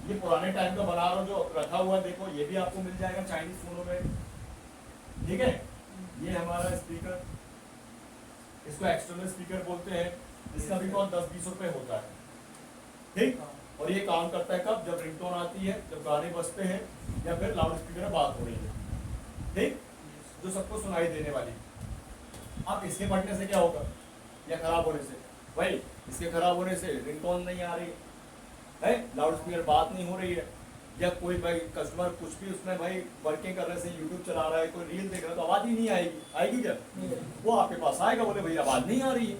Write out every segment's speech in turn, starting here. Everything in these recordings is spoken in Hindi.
ये पुराने टाइम का बना रहा हूँ, जो रखा हुआ है देखो, ये भी आपको मिल जाएगा चाइनीज फोनों में, ठीक है। ये हमारा स्पीकर, इसको एक्सटर्नल स्पीकर बोलते हैं, इसका भी कॉस्ट 10-20 रुपए होता है, ठीक। और ये काम करता है कब, जब रिंगटोन आती है, जब गाने बजते हैं, या फिर लाउड स्पीकर में बात हो रही है, ठीक, जो सबको सुनाई देने वाली। अब इसके फटने से क्या होगा, या खराब होने से, भाई इसके खराब होने से रिंगटोन नहीं आ रही है, लाउड स्पीकर बात नहीं हो रही है, या कोई भाई कस्टमर कुछ भी उसमें भाई वर्किंग करने से यूट्यूब चला रहा है, कोई रील देख रहा है, तो आवाज ही नहीं आएगी, आएगी क्या, वो आपके पास आएगा, बोले भाई आवाज नहीं आ रही है,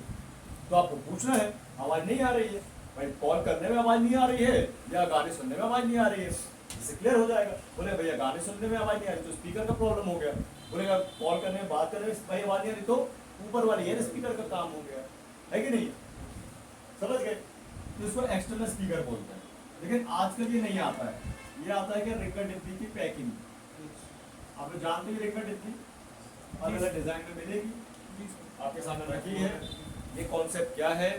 तो आपको पूछना है आवाज नहीं आ रही है, भाई कॉल करने में आवाज नहीं आ रही है या गाने सुनने में आवाज नहीं आ रही है, इससे क्लियर हो जाएगा। बोले भैया गाने सुनने में आवाज नहीं आ रही तो स्पीकर का प्रॉब्लम हो गया, बोलेगा कॉल करने में बात करने में भाई आवाज नहीं आ रही तो ऊपर वाली है स्पीकर का काम हो गया, है कि नहीं, समझ गए। तो इसको एक्सटर्नल स्पीकर बोलते हैं, लेकिन आजकल ये नहीं आता है, ये आता है कि रिंगर डिब्बी की पैकिंग, आप लोग जानते हैं रिंगर डिब्बी अलग अलग डिजाइन में मिलेगी, आपके सामने रखी है। ये कॉन्सेप्ट क्या है,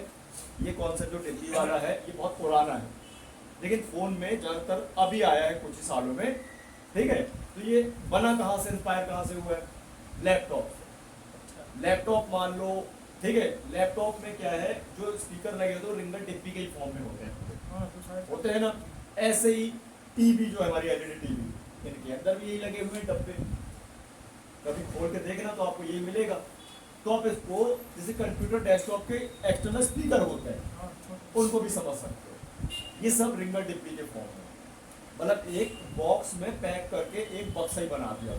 ये कॉन्सेप्ट जो डिब्बी वाला है ये बहुत पुराना है, लेकिन फोन में ज्यादातर अभी आया है कुछ ही सालों में, ठीक है। तो ये बना कहाँ से, इंस्पायर कहाँ से हुआ है, लैपटॉप, लैपटॉप मान लो, ठीक है। लैपटॉप में क्या है, जो स्पीकर लगे तो रिंगर डिब्बी के ही फॉर्म में होते हैं ना, ऐसे ही टीवी जो है हमारी एलईडी टीवी, इनके अंदर भी यही लगे हुए हैं डब्बे, कभी खोल के देखना तो आपको यही मिलेगा। तो आप इसको जैसे कंप्यूटर डेस्कटॉप के एक्सटर्नल स्पीकर होते हैं उनको भी समझ सकते हो, ये सब रिंगर डिब्बी के फॉर्म में, मतलब एक बॉक्स में पैक करके एक बक्सा ही बना दिया,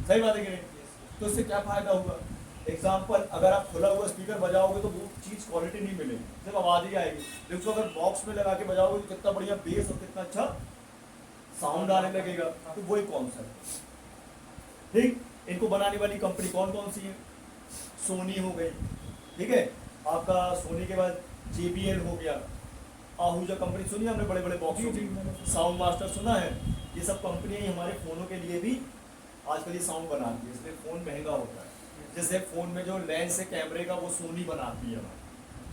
सही बात है कि नहीं। तो इससे क्या फायदा होगा, एग्जाम्पल अगर आप खुला हुआ स्पीकर बजाओगे तो वो चीज क्वालिटी नहीं मिलेगी, सिर्फ आवाज ही आएगी, लेकिन उसको अगर बॉक्स में लगा के बजाओगे तो कितना बढ़िया बेस और कितना अच्छा साउंड आने लगेगा। तो वही कॉन्सेप्ट, ठीक। इनको बनाने वाली कंपनी कौन कौन सी है, सोनी हो गई, ठीक है, आपका सोनी के बाद JBL हो गया, आहूजा कंपनी सुनी हमने, बड़े बड़े बॉक्स, साउंड मास्टर सुना है, ये सब कंपनियां हमारे फोनों के लिए भी आजकल ये साउंड बनाती है, इसलिए फोन महंगा होता है। जैसे फोन में जो लेंस है कैमरे का वो सोनी बनाती है,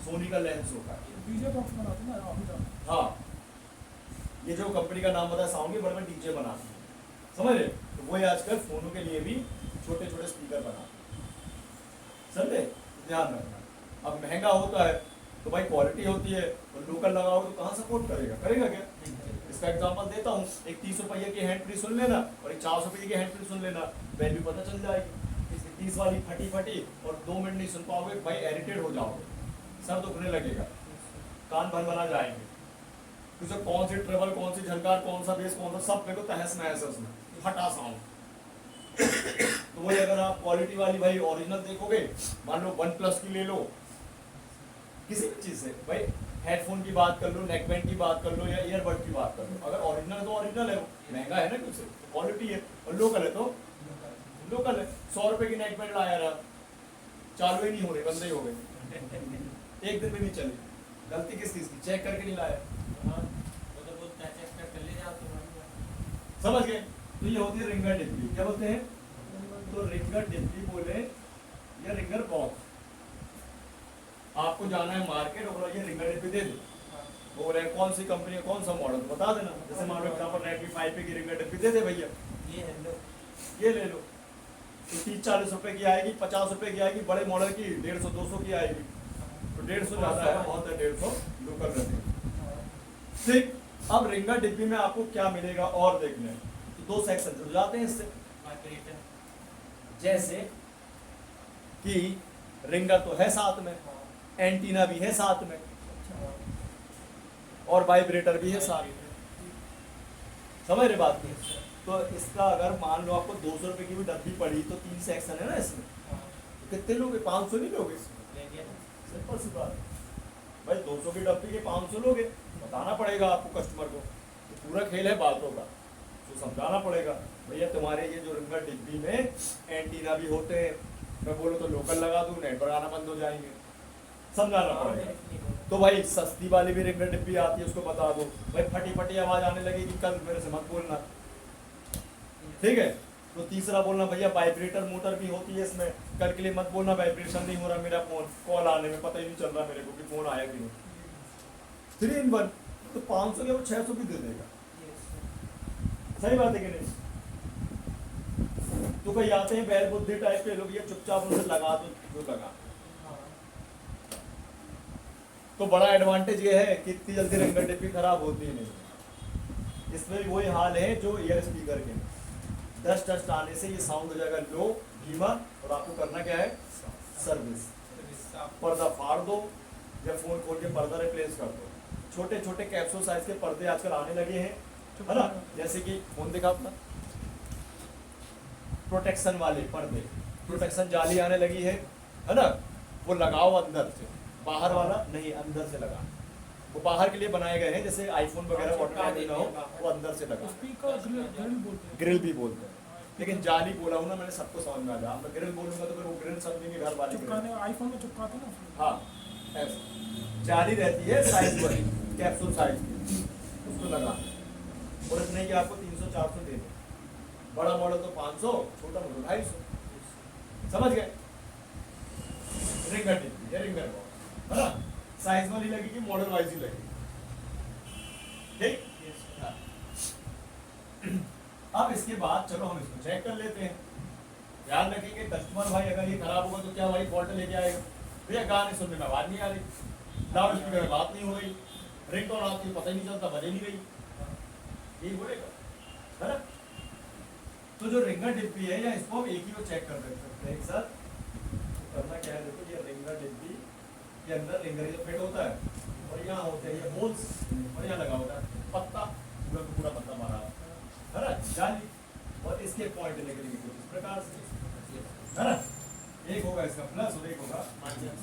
सोनी का लेंस होता है, डीजे बॉक्स बनाते हैं ना आहूजा। हाँ, ये जो कंपनी का नाम बताया साउंड के बड़े बड़े डीजे बनाती है, समझ रहे, तो वही आजकल फोनों के लिए भी छोटे छोटे स्पीकर बनाते हैं, समझे, ध्यान रखना। अब महंगा होता है तो भाई क्वालिटी होती है, और लोकल लगाओगे तो कहाँ सपोर्ट करेगा, करेगा क्या। इसका एग्जांपल देता हूँ, एक 30 रुपये की हैंड फ्री सुन लेना और एक 400 रुपये की हैंड फ्री सुन लेना, वैल्यू पता चल जाएगी। इसकी 30 वाली फटी फटी और 2 मिनट नहीं सुन पाओगे भाई, इरिटेट हो जाओगे, सर दुखने लगेगा, कान भन बना जाएंगे, तो कौन सी ट्रेबल, कौन सी झनकार, कौन सा बेस, कौन सा, सब मेरे को तहस नहस है उसमें, फटा साउंड। तो वही अगर आप क्वालिटी वाली भाई ओरिजिनल देखोगे, मान लो OnePlus की ले लो, किसी भी चीज से भाई, हेडफोन की बात कर लो, नेकबैंड की बात कर लो, या ईयरबड की बात कर लो, अगर ओरिजिनल है तो ओरिजिनल है, महंगा है ना कुछ, क्वालिटी है, और लोकल है तो लोकल है। 100 रुपए की नेकबैंड लाया रहा, चालू ही नहीं हो रही, बंद ही हो गई, एक दिन भी नहीं चली, गलती किस चीज की, चेक करके नहीं लाया, समझ गए। तो ये होती है रिंगर डिब्बी, क्या बोलते हैं, तो रिंगर डिब्बी बोले या रिंगर बॉक्स। आपको जाना है मार्केट और ये रिंगर डिब्बी दे दो, वो बोले कौन सी कंपनी है, कौन सा मॉडल तो बता देना, जैसे मान लो एग्जांपल Redmi 5 की रिंगर डिब्बी दे दे भैया, ये ले लो, तो 30-40 रुपए की आएगी, 50 रुपए की आएगी, बड़े मॉडल की 150-200 की आएगी, तो 150 ज्यादा है, बहुत है 150 लोकल रहते, ठीक। अब रिंगर डिब्बी में आपको क्या मिलेगा और देखने, तो 2 सेक्शन जुड़ जाते हैं इससे, जैसे कि रिंगर तो है साथ में, एंटीना भी है साथ में, और वाइब्रेटर भी है साथ में, समझ रहे बात की। तो इसका अगर मान लो आपको 200 रुपए की भी डब्बी पड़ी तो 3 सेक्शन है ना इसमें, तो कितने लोगे, 500 नहीं लोगे, सिंपल सी बात भाई, 200 की डब्बी के 500 लोगे, बताना पड़ेगा आपको कस्टमर को, तो पूरा खेल है बातों का, तो समझाना पड़ेगा भैया तुम्हारे ये जो रिंगर डिब्बी में एंटीना भी होते हैं, मैं बोलूँ तो लोकल लगा दूँ, नेटवर्क आना बंद हो जाएंगे, समझाना पड़ेगा। तो भाई सस्ती वाली भी रिंगर डिब्बी आती है, उसको बता दो भाई, फटी फटी आवाज आने लगेगी कल मेरे से मत बोलना, ठीक है। तो तीसरा बोलना भैया वाइब्रेटर मोटर भी होती है इसमें, कल के लिए मत बोलना वाइब्रेशन नहीं हो रहा मेरा फोन, कॉल आने में पता ही नहीं चल रहा मेरे को कि फोन आया कि नहीं, 3 in 1। तो 500 के वो 600 भी दे देगा। सही बात है कि नहीं? तो कोई आते हैं बैल बुद्धि टाइप के लोग, ये चुपचाप उनसे लगा दो जो लगा। तो बड़ा एडवांटेज ये है कि इतनी जल्दी रिंगर डिब्बी खराब होती ही नहीं। इसमें भी वही हाल है जो ईयर स्पीकर के, 10 डस्ट आने से ये साउंड हो जाएगा लो, धीमा, और आपको करना क्या है, सर्विस। पर्दा फाड़ दो या फोन खोल के पर्दा रिप्लेस कर दो। छोटे छोटे कैप्सूल साइज के पर्दे आजकल आने लगे हैं, है ना, जैसे कि फोन दिखा अपना, प्रोटेक्शन वाले पर्दे, प्रोटेक्शन जाली आने लगी है ना, वो लगाओ अंदर से, बाहर वाला नहीं, अंदर से लगा। वो बाहर के लिए बनाए गए हैं, जैसे आईफोन वगैरह वाटर ना हो, वो अंदर से लगा। ग्रिल भी बोलते हैं, लेकिन जाली बोला हूँ ना मैंने, सबको समझ में आ जाए। मैं ग्रिल बोलूंगा तो फिर वो ग्रिल समझेंगे घर वाले, आईफोन में चिपकाते ना। हाँ ऐसे जाली रहती है साइज वाली, कैप्सूल साइज की, उसको लगा। और इतने कि आपको 300-400 दे दे, बड़ा मॉडल तो 500, छोटा मॉडल 250। समझ गए? रिंगर टिप या रिंगर बॉल, है ना, साइज वाली लगेगी, मॉडल वाइज ही लगेगी। ठीक? अब इसके बाद चलो हम इसको चेक कर लेते हैं। ध्यान रखेंगे कस्टमर भाई, अगर ये खराब होगा तो क्या भाई फॉल्ट लेके आएगा? भैया गाने सुनने में आवाज नहीं आ रही, लाउड स्पीकर में बात नहीं हो रही, रिंगटोन आपकी पता ही नहीं चलता, बजे नहीं रही, यही बोलेगा, है ना? तो जो रिंगर डिब्बी है, या इसको हम एक ही को चेक कर सकते हैं एक साथ। करना क्या है, देखो ये रिंगर डिब्बी के अंदर रिंगर जो फिट होता है, और यहाँ होते हैं ये होल्स, और यहाँ लगा होता है पत्ता, पूरा का पूरा पत्ता मारा है ना, जाली, और इसके पॉइंट निकलेंगे कुछ इस प्रकार से, है ना। एक होगा इसका प्लस और एक होगा माइनस।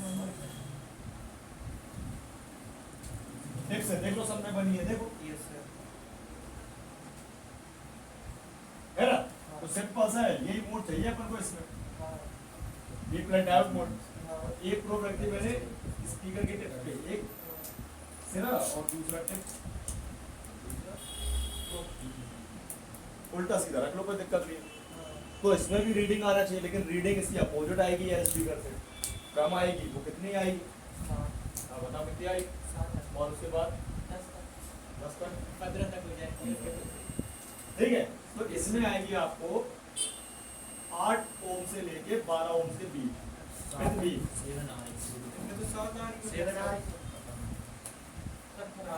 ठीक से देख लो, सब में बनी है, देखो है ना। तो सिंपल सा है, यही मोड चाहिए अपन को इसमें, ये प्लग डायोड मोड। एक प्रोब रखती मैंने स्पीकर के टिप पे, एक सिरा और दूसरा टिप उल्टा सीधा रख लो, कोई दिक्कत नहीं है। तो इसमें भी रीडिंग आना चाहिए, लेकिन रीडिंग इसकी अपोजिट आएगी यार, स्पीकर से कम आएगी। वो कितनी आएगी, अब बताओ कितनी आएगी, और उसके बाद 10 तक 15 तक हो जाएगी। ठीक है, तो इसमें आएगी आपको 8 ओम से लेके 12 ओम के बीच,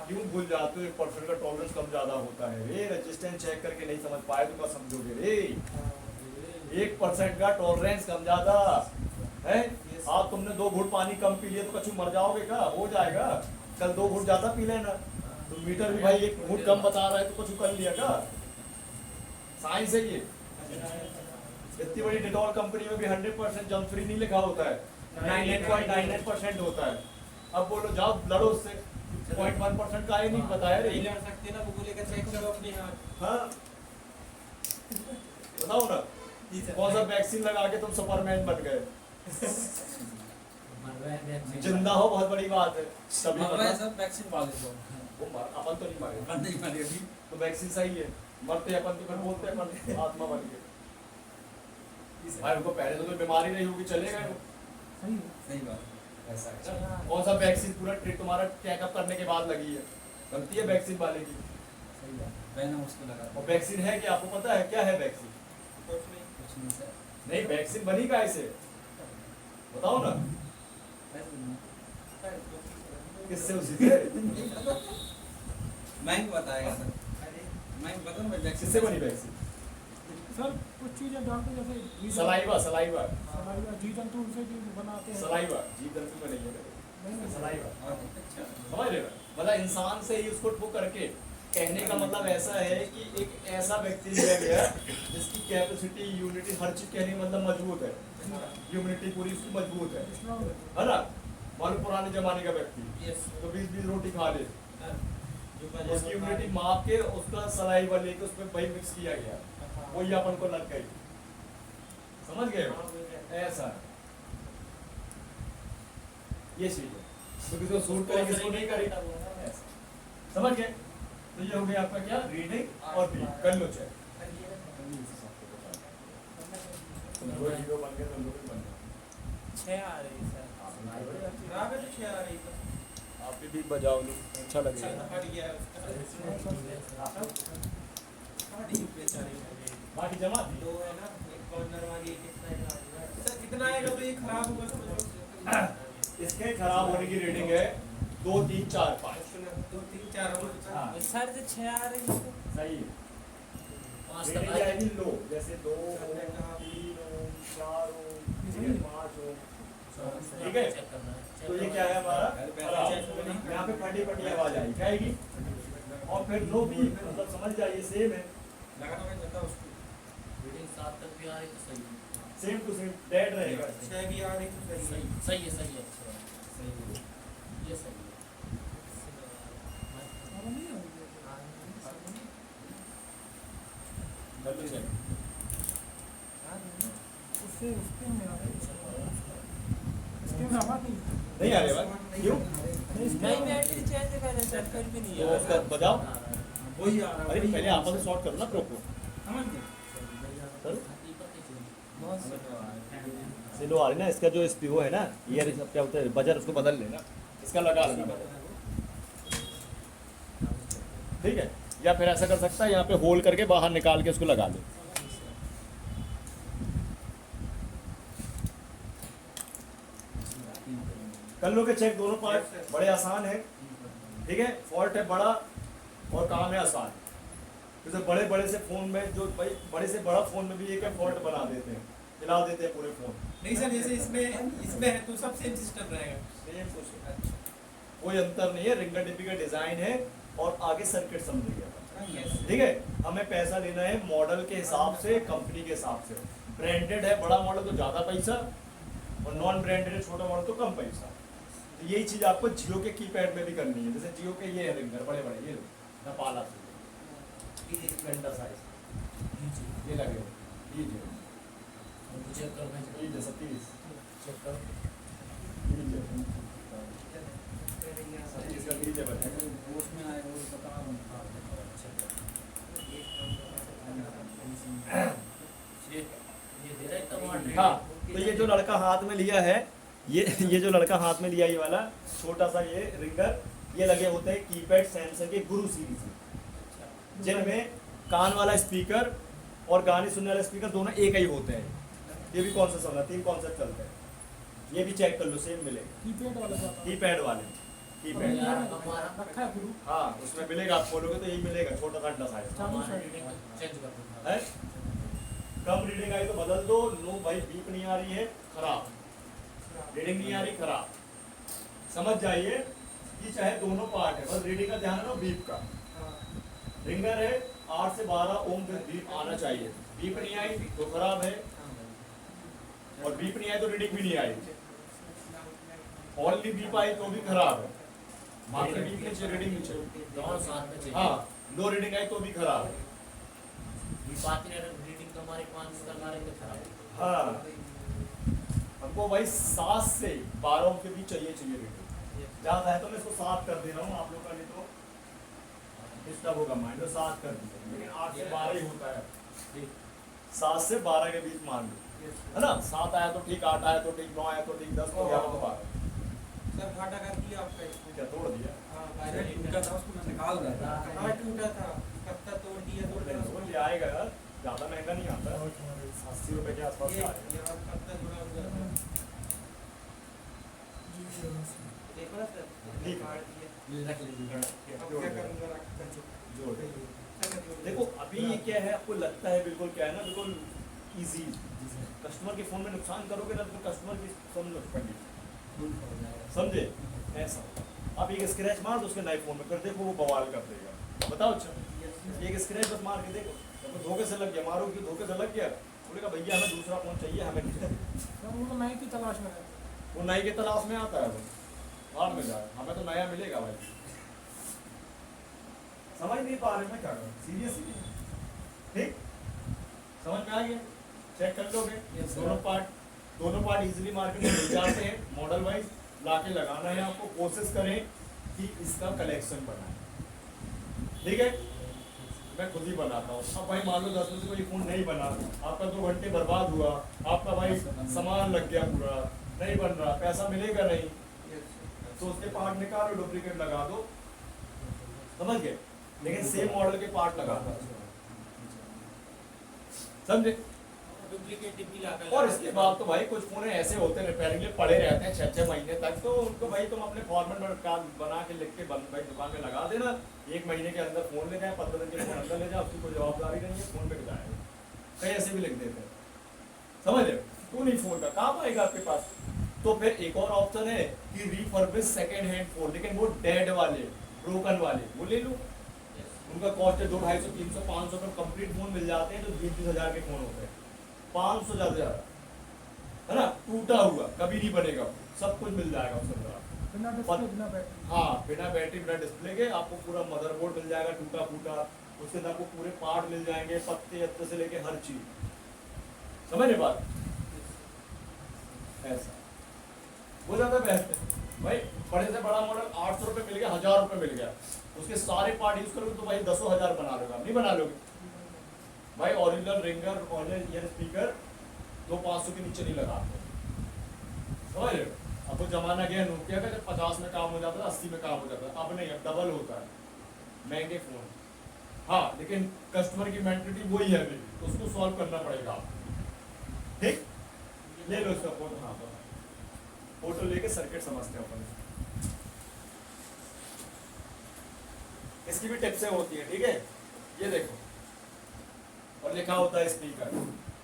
क्यों भूल जाते हो? 1% का टॉलरेंस कम ज्यादा होता है रे, रेजिस्टेंस चेक करके नहीं समझ पाए तो क्या समझोगे रे? 1% का टॉलरेंस कम ज्यादा है। आज तुमने 2 घूंट पानी कम पी लिया तो कछु मर जाओगे क्या? हो जाएगा, कल 2 घूंट ज्यादा पी लेना। तो मीटर भी भाई 1 घूंट कम बता रहा है तो कछु कर लिया क्या? साइंस है ये। इतनी बड़ी डिटॉल कंपनी में भी 100% जंक फ्री नहीं लिखा होता है, 99.99% होता है। अब बोलो जाओ लड़ो उससे, 0.1% का ही नहीं बताया रे। लड़ सकते ना, वो बोलेगा चेक करो अपनी हाथ। हाँ बताओ ना, कौन सा वैक्सीन लगा के तुम सुपरमैन बन गए? जिंदा हो बहुत बड़ी बात है, सभी सब वैक्सीन वाले को वो अपन तो नहीं मारे, बंद नहीं मारे अभी, तो वैक्सीन सही है। मरते अपन तो फिर बोलते हैं अपन आत्मा बन गए भाई। उनको पहले तो कोई बीमारी नहीं होगी, चलेगा वो। सही बात ऐसा है। कौन सा वैक्सीन पूरा ट्रीट तुम्हारा चेकअप करने के बाद लगी है, गलती है वैक्सीन वाले की। सही बात, पहले उसको लगा। और वैक्सीन है कि आपको पता है क्या है वैक्सीन? कुछ नहीं सर, नहीं, वैक्सीन बनी का ऐसे बताओ ना, किससे? उसी से मैं बताएगा सर, मैं बता ना वैक्सीन किससे बनी वैक्सीन? सर कुछ चीजें डालते जैसे सलाइवा, सलाइवा, जी जंतु उनसे भी बनाते हैं। सलाइवा, जीव जंतु में नहीं है सलाइवा, अच्छा समझ रहे हो? मतलब इंसान से ही उसको वो करके, कहने का मतलब ऐसा है कि एक ऐसा व्यक्ति लिया गया जिसकी कैपेसिटी, यूनिटी, हर चीज कहने का मतलब मजबूत है, ह्यूमिनिटी पूरी उसकी मजबूत है ना। मालूम पुराने जमाने का व्यक्ति तो 20-20 रोटी खा ले, उसकी ह्यूमिनिटी माप के उसका सलाइवा लेके उसमें वही मिक्स किया गया, वही अपन को लग गई। समझ गए? ऐसा ये चीज है, तो किसी को सूट करेगी, किसी को नहीं करेगी, समझ गए? तो ये हो गया आपका क्या, रीडिंग और बी। कर लो चेक, तुम दो हीरो बन गए, तुम लोग भी बन गए। 6 आ रही सर, हाँ, तो 6 आ रही सर। आप भी बजाओ लो, अच्छा लगेगा। फट गया है उसका। फट ही बेचारे का। बाकी जमा दी। दो है ना, एक कॉर्नर वाली एक इस साइड वाली है। सर कितना आएगा तो ये खराब होगा समझो। इसके खराब होने की रेटिंग है 2 3 4 5। 2 3 4 हाँ। सर जो 6 आ रही है सही है। 5 रेटिंग तक आएगी लो, जैसे 2 3 4 5 ठीक है। चेक करना है। तो ये क्या है हमारा खराब। यहाँ पे फटी फटी आवाज आएगी, क्या आएगी? और फिर लो भी मतलब समझ जाइए सेम है, लगाना मैं चाहता उसको। रीडिंग 7 तक भी आ रही तो सही है। सेम टू सेम डेड रहेगा। 6 भी आ रही तो सही है। सही है सही है सही है। ये सही है। अब नहीं आ रही कर लो check। उससे उसके में आ रही है इसके में आवाज नहीं नहीं आ रही आवाज? क्यों? नहीं बैटरी चेंज कर रहे सेट कर भी नहीं तो उसका बजाओ। वही आ रहा है। अरे पहले आपस में शॉर्ट करो ना प्रो को। समझ गए? करो। बहुत स्लो आ रही ना, इसका जो स्पीकर है ना, ईयर क्या होता है बजर, उसको बदल लेना, इसका लगा लेना बजर। ठीक है, या फिर ऐसा कर सकता है यहाँ पे होल्ड करके बाहर निकाल के उसको लगा ले। कर लो के चेक दोनों पार्ट, बड़े आसान है। ठीक है, फॉल्ट है बड़ा और काम है आसान। जैसे बड़े बड़े से फोन में जो भाई बड़े से बड़ा फोन में भी एक फॉल्ट बना देते हैं, हिला देते हैं पूरे फोन। नहीं सर, जैसे इसमें है तो सब सेम सिस्टम रहेगा। सेम कुछ कोई अंतर नहीं है, रिंगर डिब्बी का डिजाइन है और आगे सर्किट समझिएगा। ठीक है, हमें पैसा लेना है मॉडल के हिसाब से, कंपनी के हिसाब से। ब्रांडेड है बड़ा मॉडल तो ज़्यादा पैसा, और नॉन ब्रांडेड है छोटा मॉडल तो कम पैसा। तो यही चीज़ आपको जियो के कीपैड में भी करनी है। जैसे जियो के ये है रिंगर बड़े बड़े, ये नेपाला से घंटा साइज ये लगे हो, ये चेक कर मैं ये जैसा 30 चेक कर इसका 30 है बच्चा। उसमें आएगा वो बता रहा हूँ। ये दे रहा है टमाटर। हाँ, तो ये जो लड़का हाथ में लिया है, ये जो लड़का हाथ में लिया ये वाला छोटा सा ये रिंगर, ये लगे होते हैं कीपैड सैमसंग के गुरु सीरीज में, जिनमें कान वाला स्पीकर और गाने सुनने वाला स्पीकर दोनों एक ही होते हैं। ये भी कौन सा समझा, 3 कॉन्सेप्ट चलते हैं। ये भी चेक कर लो, सेम मिलेगा कीपैड वाला जाता है कीपैड वाले कीपैड। रखा है गुरु हाँ, उसमें मिलेगा, आप खोलोगे तो यही मिलेगा, छोटा सा अंडा साइज चेंज कर दूंगा। है। कम रीडिंग आई तो बदल दो। नो भाई बीप नहीं आ रही है, खराब। रीडिंग नहीं आ रही, खराब। समझ जाइए कि चाहे दोनों पार्ट है, बस रीडिंग का ध्यान रखो, बीप का। रिंगर है 8 से 12 ओम तक बीप आना चाहिए। बीप नहीं आई तो खराब है, और बीप नहीं आई तो रीडिंग भी नहीं आई। ओनली बीप आई तो भी खराब है, मात्र बीप नहीं चाहिए, रीडिंग नहीं चाहिए। दोनों साथ में चाहिए। हाँ, लो रीडिंग आई तो भी खराब है। ये बात नहीं है, रीडिंग तो हमारे 5 तक आ रही तो खराब है। हाँ, हमको भाई 7 से 12 के बीच चाहिए रीडिंग। ज़्यादा है तो मैं इसको 7 कर दे रहा हूँ, आप लोग का नहीं तो डिस्टर्ब होगा माइंड, तो 7 कर दीजिए। लेकिन 8 से 12 ही होता है, 7 से 12 के बीच मान लो, है ना। 7 आया तो ठीक, 8 आया तो ठीक, 9 आया तो ठीक, 10 तो 11 तो 12। सर घाटा कर दिया आपका इसमें। क्या तोड़ दिया? हाँ, वायरल टूटा था उसको मैं निकाल रहा था। कहाँ टूटा था? पत्ता तोड़ दिया तो ये आएगा यार, ज़्यादा महंगा नहीं आता, 80 रुपए के आसपास ये का आएगा। और पत्ता जुड़ा हुआ था। देखो ना सर, ठीक है। काट दिया। रख लीजिए। अब क्या करूँगा, रख कर जोड़ दे। सर, मैं जोड़ देखो अभी ये क्या है, आपको लगता है बिल्कुल क्या है ना, बिल्कुल इजी। कस्टमर के फोन में नुकसान करोगे ना तो कस्टमर की समझ पड़ेगी, समझे। ऐसा आप एक स्क्रैच मार दो उसके नए फोन में, कर देखो वो बवाल कर देगा। बताओ अच्छा, एक स्क्रैच बस मार के देखो, तो धोखे से लग गया, मारो क्यों, धोखे से लग गया, बोलेगा भैया हमें दूसरा फोन चाहिए हमें। सर वो तो नए की तलाश में है। वो नए के तलाश में आता है, वो बाद में जाए, हमें तो नया मिलेगा भाई। समझ नहीं पा रहे मैं क्या करूँ, सीरियसली। ठीक, समझ में आ गया, चेक कर लोगे। दोनों पार्ट इजीली मार्केट में मिल जाते हैं, मॉडल वाइज लाके लगाना है आपको। कोशिश करें कि इसका कलेक्शन बनाएं, ठीक है। मैं खुद ही बनाता हूँ। अब भाई मान लो 10 में से कोई फोन नहीं बना, आपका 2 घंटे बर्बाद हुआ, आपका भाई सामान लग गया पूरा, नहीं बन रहा, पैसा मिलेगा नहीं, तो उसके पार्ट निकालो, डुप्लीकेट लगा दो, समझ गए? लेकिन सेम मॉडल के पार्ट लगा दो, समझे? डुप्लीकेट डिब्बी लाकर और इसके बाद तो भाई कुछ फोन ऐसे होते हैं रिपेयरिंग के लिए पड़े रहते हैं 6-6 महीने तक, तो उनको भाई तुम अपने फॉर्मेट में काम बना के लिख के भाई दुकान में लगा देना, 1 महीने के अंदर फोन ले जाए, 15 दिन के फोन अंदर ले जाए, उसकी कोई जवाबदारी नहीं है, फोन बिक जाएगा। कहीं ऐसे भी लिख देते हैं, समझ रहे हो? तो नहीं फोन का काम आएगा आपके पास। तो फिर एक और ऑप्शन है कि रिफर्बिश सेकेंड हैंड फोन, लेकिन वो डेड वाले, ब्रोकन वाले, वो ले लो। उनका कॉस्ट है 200, 250, 300, 500 में कंप्लीट फोन मिल जाते हैं, जो 20-30 हजार के फोन होते हैं, 500 ज्यादा है ना, टूटा हुआ कभी नहीं बनेगा, सब कुछ मिल जाएगा उसके अंदर। बिना डिस्प्ले बिना बैटरी। हाँ, बिना बैटरी बिना डिस्प्ले के आपको पूरा मदरबोर्ड मिल जाएगा टूटा फूटा, उसके अंदर आपको पूरे पार्ट मिल जाएंगे, पत्ते अत्ते से लेके हर चीज, समझ रहे बात? ऐसा वो ज्यादा बेस्ट है भाई। बड़े से बड़ा मॉडल 800 रुपये मिल गया, 1000 रुपये मिल गया, उसके सारे पार्ट यूज करोगे तो भाई 10,000 बना लोगे, नहीं बना लोगे भाई? Original ringer, original ear speaker 200-500 के नीचे नहीं लगाते, समझ रहे हो? अब तो जमाना गया नोकिया का, जब 50 में काम हो जाता था, 80 में काम हो जाता था, अब नहीं, अब डबल होता है, महंगे फोन। हाँ, लेकिन कस्टमर की मेंटलिटी वही है अभी, तो उसको सॉल्व करना पड़ेगा आपको, ठीक? ले लो इसका फोटो, हाँ फोटो लेके सर्किट समझते हैं अपन। इसकी भी टिप्सें होती है, ठीक है? ये देखो, और लिखा होता है स्पीकर,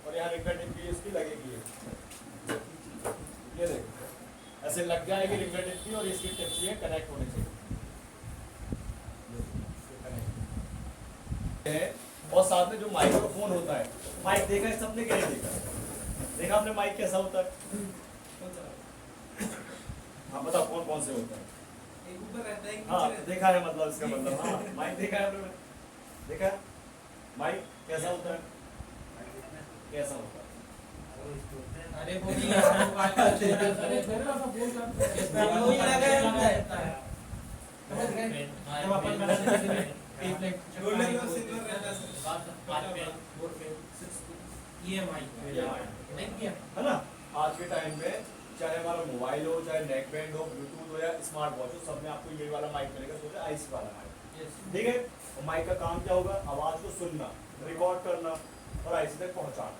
और यहाँ रिंगर टिप की इसकी लगेगी, ये देखो ऐसे लग जाएगी रिंगर टिप की, और इसकी टिप्स ये कनेक्ट होने चाहिए है। और साथ में जो माइक्रोफोन होता है, माइक देखा है सबने, क्या नहीं देखा? देखा आपने माइक कैसा होता है? हाँ बताओ कौन कौन से होता है? एक ऊपर रहता है, एक हाँ नीचे रहता देखा है, मतलब इसका मतलब, हाँ माइक देखा है आपने? देखा है माइक कैसा होता है? कैसा होता है? है। अरे बोलिए, मोबाइल का चेहरा अरे मेरे पास बोल कर वही लगाया रहता है। समझ गए? हाँ, जब अपन गोल्डन और सिल्वर रहता है। EMI नहीं किया है ना? आज के टाइम में चाहे हमारा मोबाइल हो, चाहे नेक बैंड हो, ब्लूटूथ हो या स्मार्ट वॉच हो, सब में आपको ये वाला माइक मिलेगा, सोचे आईसी वाला माइक, ठीक है? और माइक का काम क्या होगा? आवाज को सुनना, रिकॉर्ड करना और आईसी तक पहुंचाना,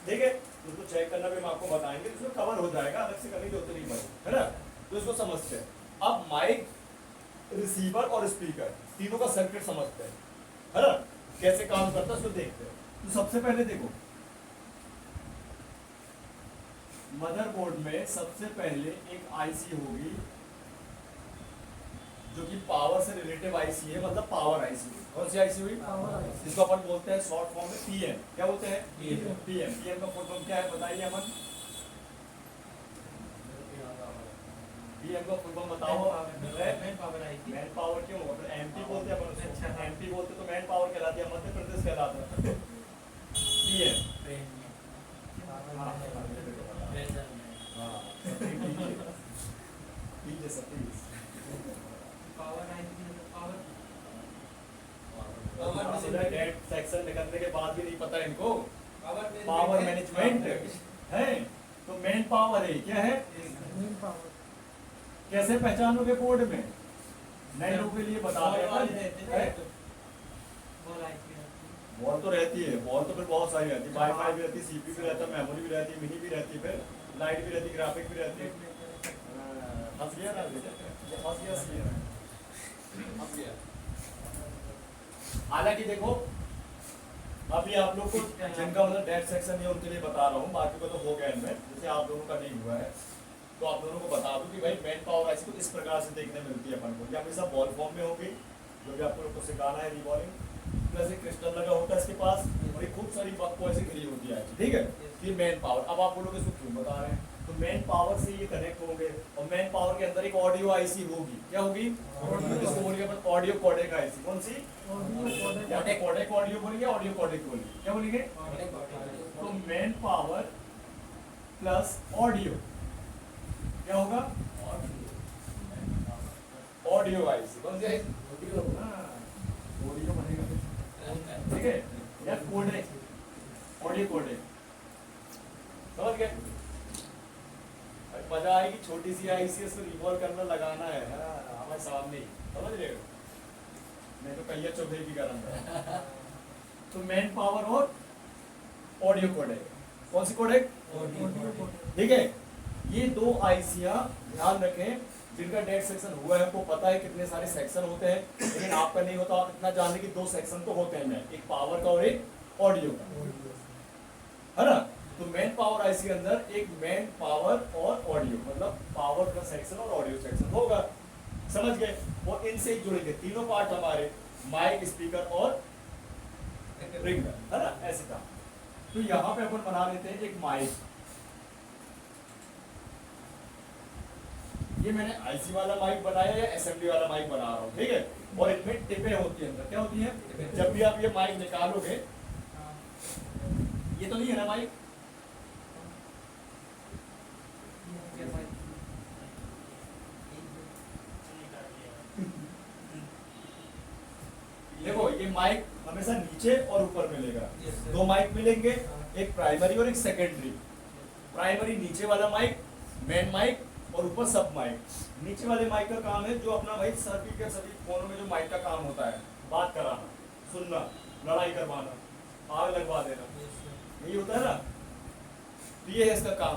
ठीक है? तो उसको चेक करना भी हम आपको बताएंगे, इसमें कवर हो जाएगा, अलग से करने की जरूरत नहीं पड़ेगी, है ना? तो इसको समझते हैं। अब माइक, रिसीवर और स्पीकर तीनों का सर्किट समझते हैं, है ना? कैसे काम करता है उसको देखते हैं। तो सबसे पहले देखो, मदरबोर्ड में सबसे पहले एक आईसी होगी जो कि पावर से रिलेटिव आईसी है, मतलब पावर आईसी। कौन सी आईसी हुई? Power IC. जिसको अपन बोलते हैं शॉर्ट फॉर्म में पीएम। क्या बोलते हैं? पीएम। पीएम का फुल फॉर्म क्या है बताइए अमन? पीएम का फुल फॉर्म बताओ। मैन पावर आई थी। मैन पावर क्यों होगा? फिर एमपी बोलते हैं अपन उसको। अच्छा। एमपी बोलते तो मैन पावर कहलाती है, मध्य प्रदेश कहलाता है पीएम। पावर आई थी, पावर डेट सेक्शन निकलने के बाद भी नहीं पता इनको पावर पावर मैनेजमेंट है। तो मैन पावर है, क्या है? Main power. कैसे पहचानोगे बोर्ड में? नए लोगों के लिए बता रहे हैं। बॉल तो रहती है, बॉल तो फिर बहुत सारी रहती है, वाईफाई भी रहती है, सीपीयू भी रहता है, मेमोरी भी रहती है, मिनी भी रहती है, फिर लाइट भी रहती है, ग्राफिक भी रहती है। फंस गया ना, फंस गया, फंस गया। हालांकि देखो अभी आप लोग को जिनका मतलब डेट सेक्शन है उनके लिए बता रहा हूँ, बाकी को तो हो गया इनमें, जैसे आप लोगों का नहीं हुआ है तो आप लोगों को बता दूं कि भाई मैन पावर आईसी को इस प्रकार से देखने मिलती है अपन को। या हमेशा बॉल फॉर्म में होगी, जो भी आप लोगों को सिखाना है रीबॉलिंग, प्लस एक क्रिस्टल लगा होता है इसके पास, और ये खूब सारी बक्को ऐसे खिली होती है, ठीक है? ये मैन पावर। अब आप लोग इसको क्यों बता रहे हैं? तो मैन पावर से ये कनेक्ट होंगे, और मैन पावर के अंदर एक ऑडियो आईसी होगी। क्या होगी? इसको बोलिए अपन ऑडियो कोडेक आईसी। कौन सी? कोडेक ऑडियो बोलिए, ऑडियो कोडेक बोलिए, क्या बोलेंगे? तो मैन पावर प्लस ऑडियो क्या होगा? Audio IC. कौन सी आईसी? ऑडियो बनेगा, ठीक है? या कोडेक, ऑडियो कोडेक, समझ गए? मजा आएगी। छोटी छोटी सी आईसी है, इसको रिवॉल्व करना लगाना है हमारे सामने ही, समझ रहे हो? नहीं तो कहिए चुभेगी गरम है। तो मेन पावर और ऑडियो कोडेक, कौन सी कोडेक? ठीक है। ये दो आईसियां ध्यान रखें जिनका डेट सेक्शन हुआ है, आपको पता है कितने सारे सेक्शन होते हैं, लेकिन आपका नहीं होता। आप इतना जान लें कि दो सेक्शन तो होते हैं, एक पावर का और एक ऑडियो का, है ना? तो मेन पावर आईसी के अंदर एक मेन पावर और ऑडियो, मतलब पावर का सेक्शन और ऑडियो सेक्शन होगा, समझ गए? और इनसे जुड़ेंगे तीनों पार्ट हमारे, माइक, स्पीकर और रिंगर, है ना? ऐसे था। तो यहाँ पे अपन बना लेते हैं एक माइक। ये मैंने आईसी वाला माइक बनाया या एसएमडी वाला माइक बना रहा हूँ, ठीक है? और इनमें टिपें होती हैं अंदर, क्या होती हैं? जब भी आप ये माइक निकालोगे, ये तो नहीं है ना माइक, देखो ये माइक हमेशा नीचे और ऊपर मिलेगा। दो माइक मिलेंगे, एक प्राइमरी और एक सेकेंडरी। प्राइमरी नीचे वाला माइक, मेन माइक, और ऊपर सब माइक। नीचे वाले माइक का काम है जो अपना भाई सभी के सभी फोनों में जो माइक का काम होता है, बात कराना, सुनना, लड़ाई करवाना, आग लगवा देना, यही होता है ना? तो ये है इसका काम।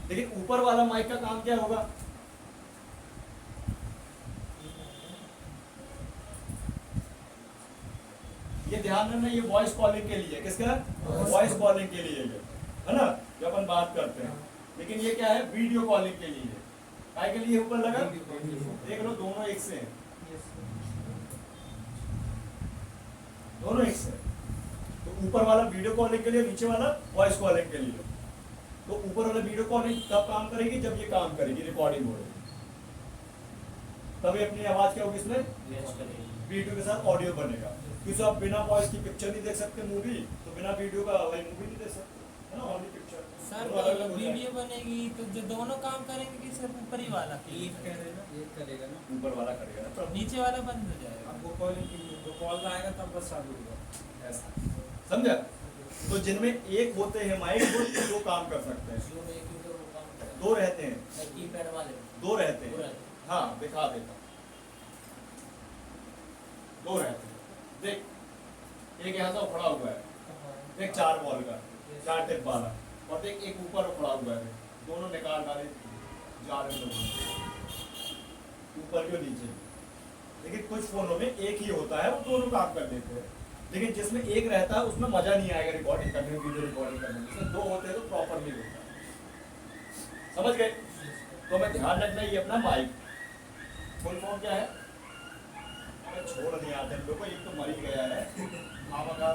लेकिन ऊपर वाला माइक का काम क्या होगा? ये ध्यान रखना, ये वॉइस कॉलिंग के लिए, किसका? वॉइस कॉलिंग के लिए ये, है ना, जब अपन बात करते हैं। लेकिन ये क्या है? वीडियो कॉलिंग के लिए। काय के लिए ऊपर लगा? देख लो दोनों एक से हैं, दोनों एक से। तो ऊपर वाला वीडियो कॉलिंग के लिए, नीचे वाला वॉइस कॉलिंग के लिए। तो ऊपर वाला वीडियो कॉलिंग तब काम करेगी जब ये काम करेगी, रिकॉर्डिंग हो रही, तभी अपनी आवाज क्या होगी इसमें? वीडियो के साथ ऑडियो बनेगा। क्योंकि आप बिना वॉइस की पिक्चर नहीं देख सकते मूवी, तो बिना वीडियो का वही मूवी नहीं देख सकते, है ना? Only picture. सर वीडियो बनेगी तो जो दोनों काम करेंगे कि सिर्फ ऊपर ही वाला? ये करेगा ना, ऊपर वाला करेगा ना, तो नीचे वाला बंद हो जाएगा। अब वो कॉल आएगा तब बस चालू होगा। ऐसा, समझा? तो जिनमें एक होते हैं माइक, वो दो काम कर सकते हैं, दो रहते हैं, कीपैड वाले दो रहते हैं। हाँ दिखा देता, दो रहते हैं। देख, एक यहाँ से उखड़ा हुआ है, देख 4 बॉल का, 4 टिप वाला, और देख एक ऊपर उखड़ा हुआ है, दोनों निकाल डाले जा रहे हैं, ऊपर के नीचे। लेकिन कुछ फोनों में एक ही होता है, वो दोनों काम कर देते हैं। लेकिन जिसमें एक रहता है उसमें मजा नहीं आएगा रिकॉर्डिंग करने में, वीडियो रिकॉर्डिंग करने में। जिसमें दो होते हैं तो प्रॉपरली होता है, समझ गए? तो हमें ध्यान रखना, ये अपना माइक फुल फॉर्म क्या है? छोड़ नहीं आते हम लोग को, एक तो मर ही गया है, मामा का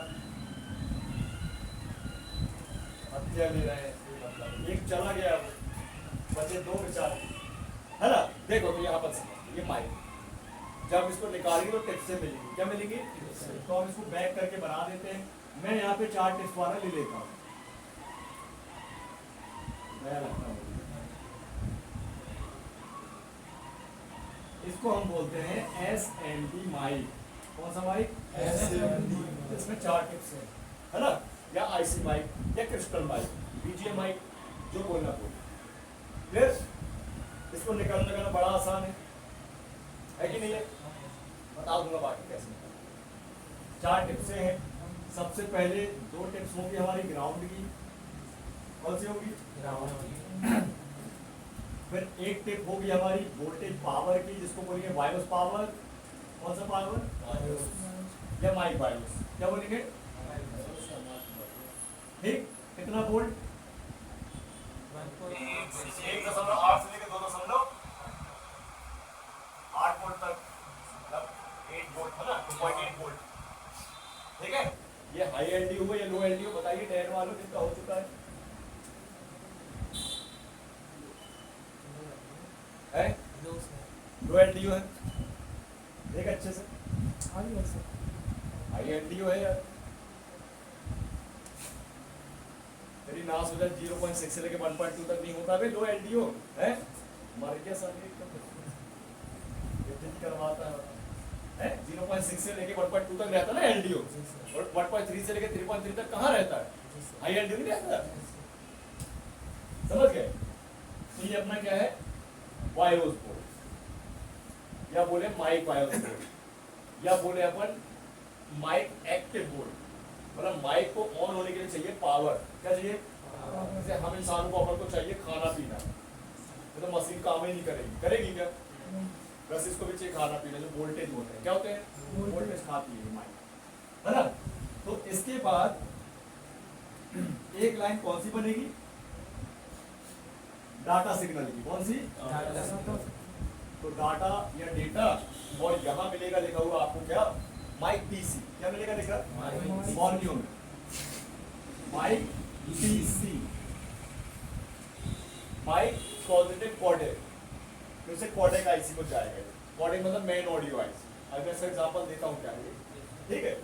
हत्या ले रहे हैं, मतलब एक चला गया, बचे 2 बेचारे, है ना? देखो तो यहाँ पर ये माइक जब इसको निकालेंगे तो टिप से मिलेगी, क्या मिलेगी? तो हम इसको बैक करके बना देते हैं। मैं यहाँ पे 4 टिप्स वाला ले लेता हूँ, नया लगता हूँ। इसको हम बोलते हैं SMD माइक। कौन सा माइक? SMD। इसमें 4 टिप्स है ना? या आईसी माइक या क्रिस्टल माइक, BGM माइक, जो बोलना बोल। फिर इसको निकालने का बड़ा आसान है कि नहीं है? बता दूंगा बाकी कैसे। 4 टिप्स हैं। सबसे पहले 2 टिप्स होंगी हमारी ग्राउंड की, कौन सी होगी? ग्राउंड। फिर एक टिप होगी हमारी वोल्टेज पावर की, जिसको बोलेंगे वायोस पावर। कौन सा पावर? या माइक वायोस, क्या बोलेंगे? ठीक, कितना वोल्ट? 1.8 से लेकर 2.8 वोल्ट तक, मतलब 8 वोल्ट है ना, 2.8 वोल्ट। ठीक है, ये हाई एलडीओ या लो एलडीओ बताइए, 10 वालों कितना हो चुका है? लो एलडीओ है, देख अच्छे से, हाई एलडीओ है यार। तेरी नाश हो जाए 0.6 से लेके 1.2 तक नहीं होता बे, लो एलडीओ है। मर गया सर, करवाता है 0.6 से लेके 1.2 तक रहता है ना एलडीओ, और 1.3 से लेके 3.3 तक कहाँ रहता है? हाई एलडीओ नहीं रहता, समझ गए? तो ये अपना क्या है? वायोस बोर्ड, या बोले माइक वायोस बोर्ड, या बोले अपन माइक एक्टिव बोर्ड। मतलब माइक को ऑन होने के लिए चाहिए पावर। क्या चाहिए? जैसे हम इंसानों को अपन को चाहिए खाना पीना, तो मशीन काम ही नहीं करेगी, करेगी क्या? बस इसको भी चाहिए खाना पीना, जो वोल्टेज होते हैं क्या होते हैं? वोल्टेज खाती है माइक, है ना। तो इसके बाद एक लाइन कौन सी बनेगी? डाटा सिग्नल की। कौन सी? तो डाटा या डेटा, और यहां मिलेगा लिखा हुआ आपको क्या? Mic PC. क्या मिलेगा लिखा? Volume mic PC, mic positive codec, फिर से कोडेक आईसी को जाएगा। कोडेक मतलब मेन ऑडियो आईसी। अब मैं इसका एग्जांपल देता हूँ क्या है, ठीक है।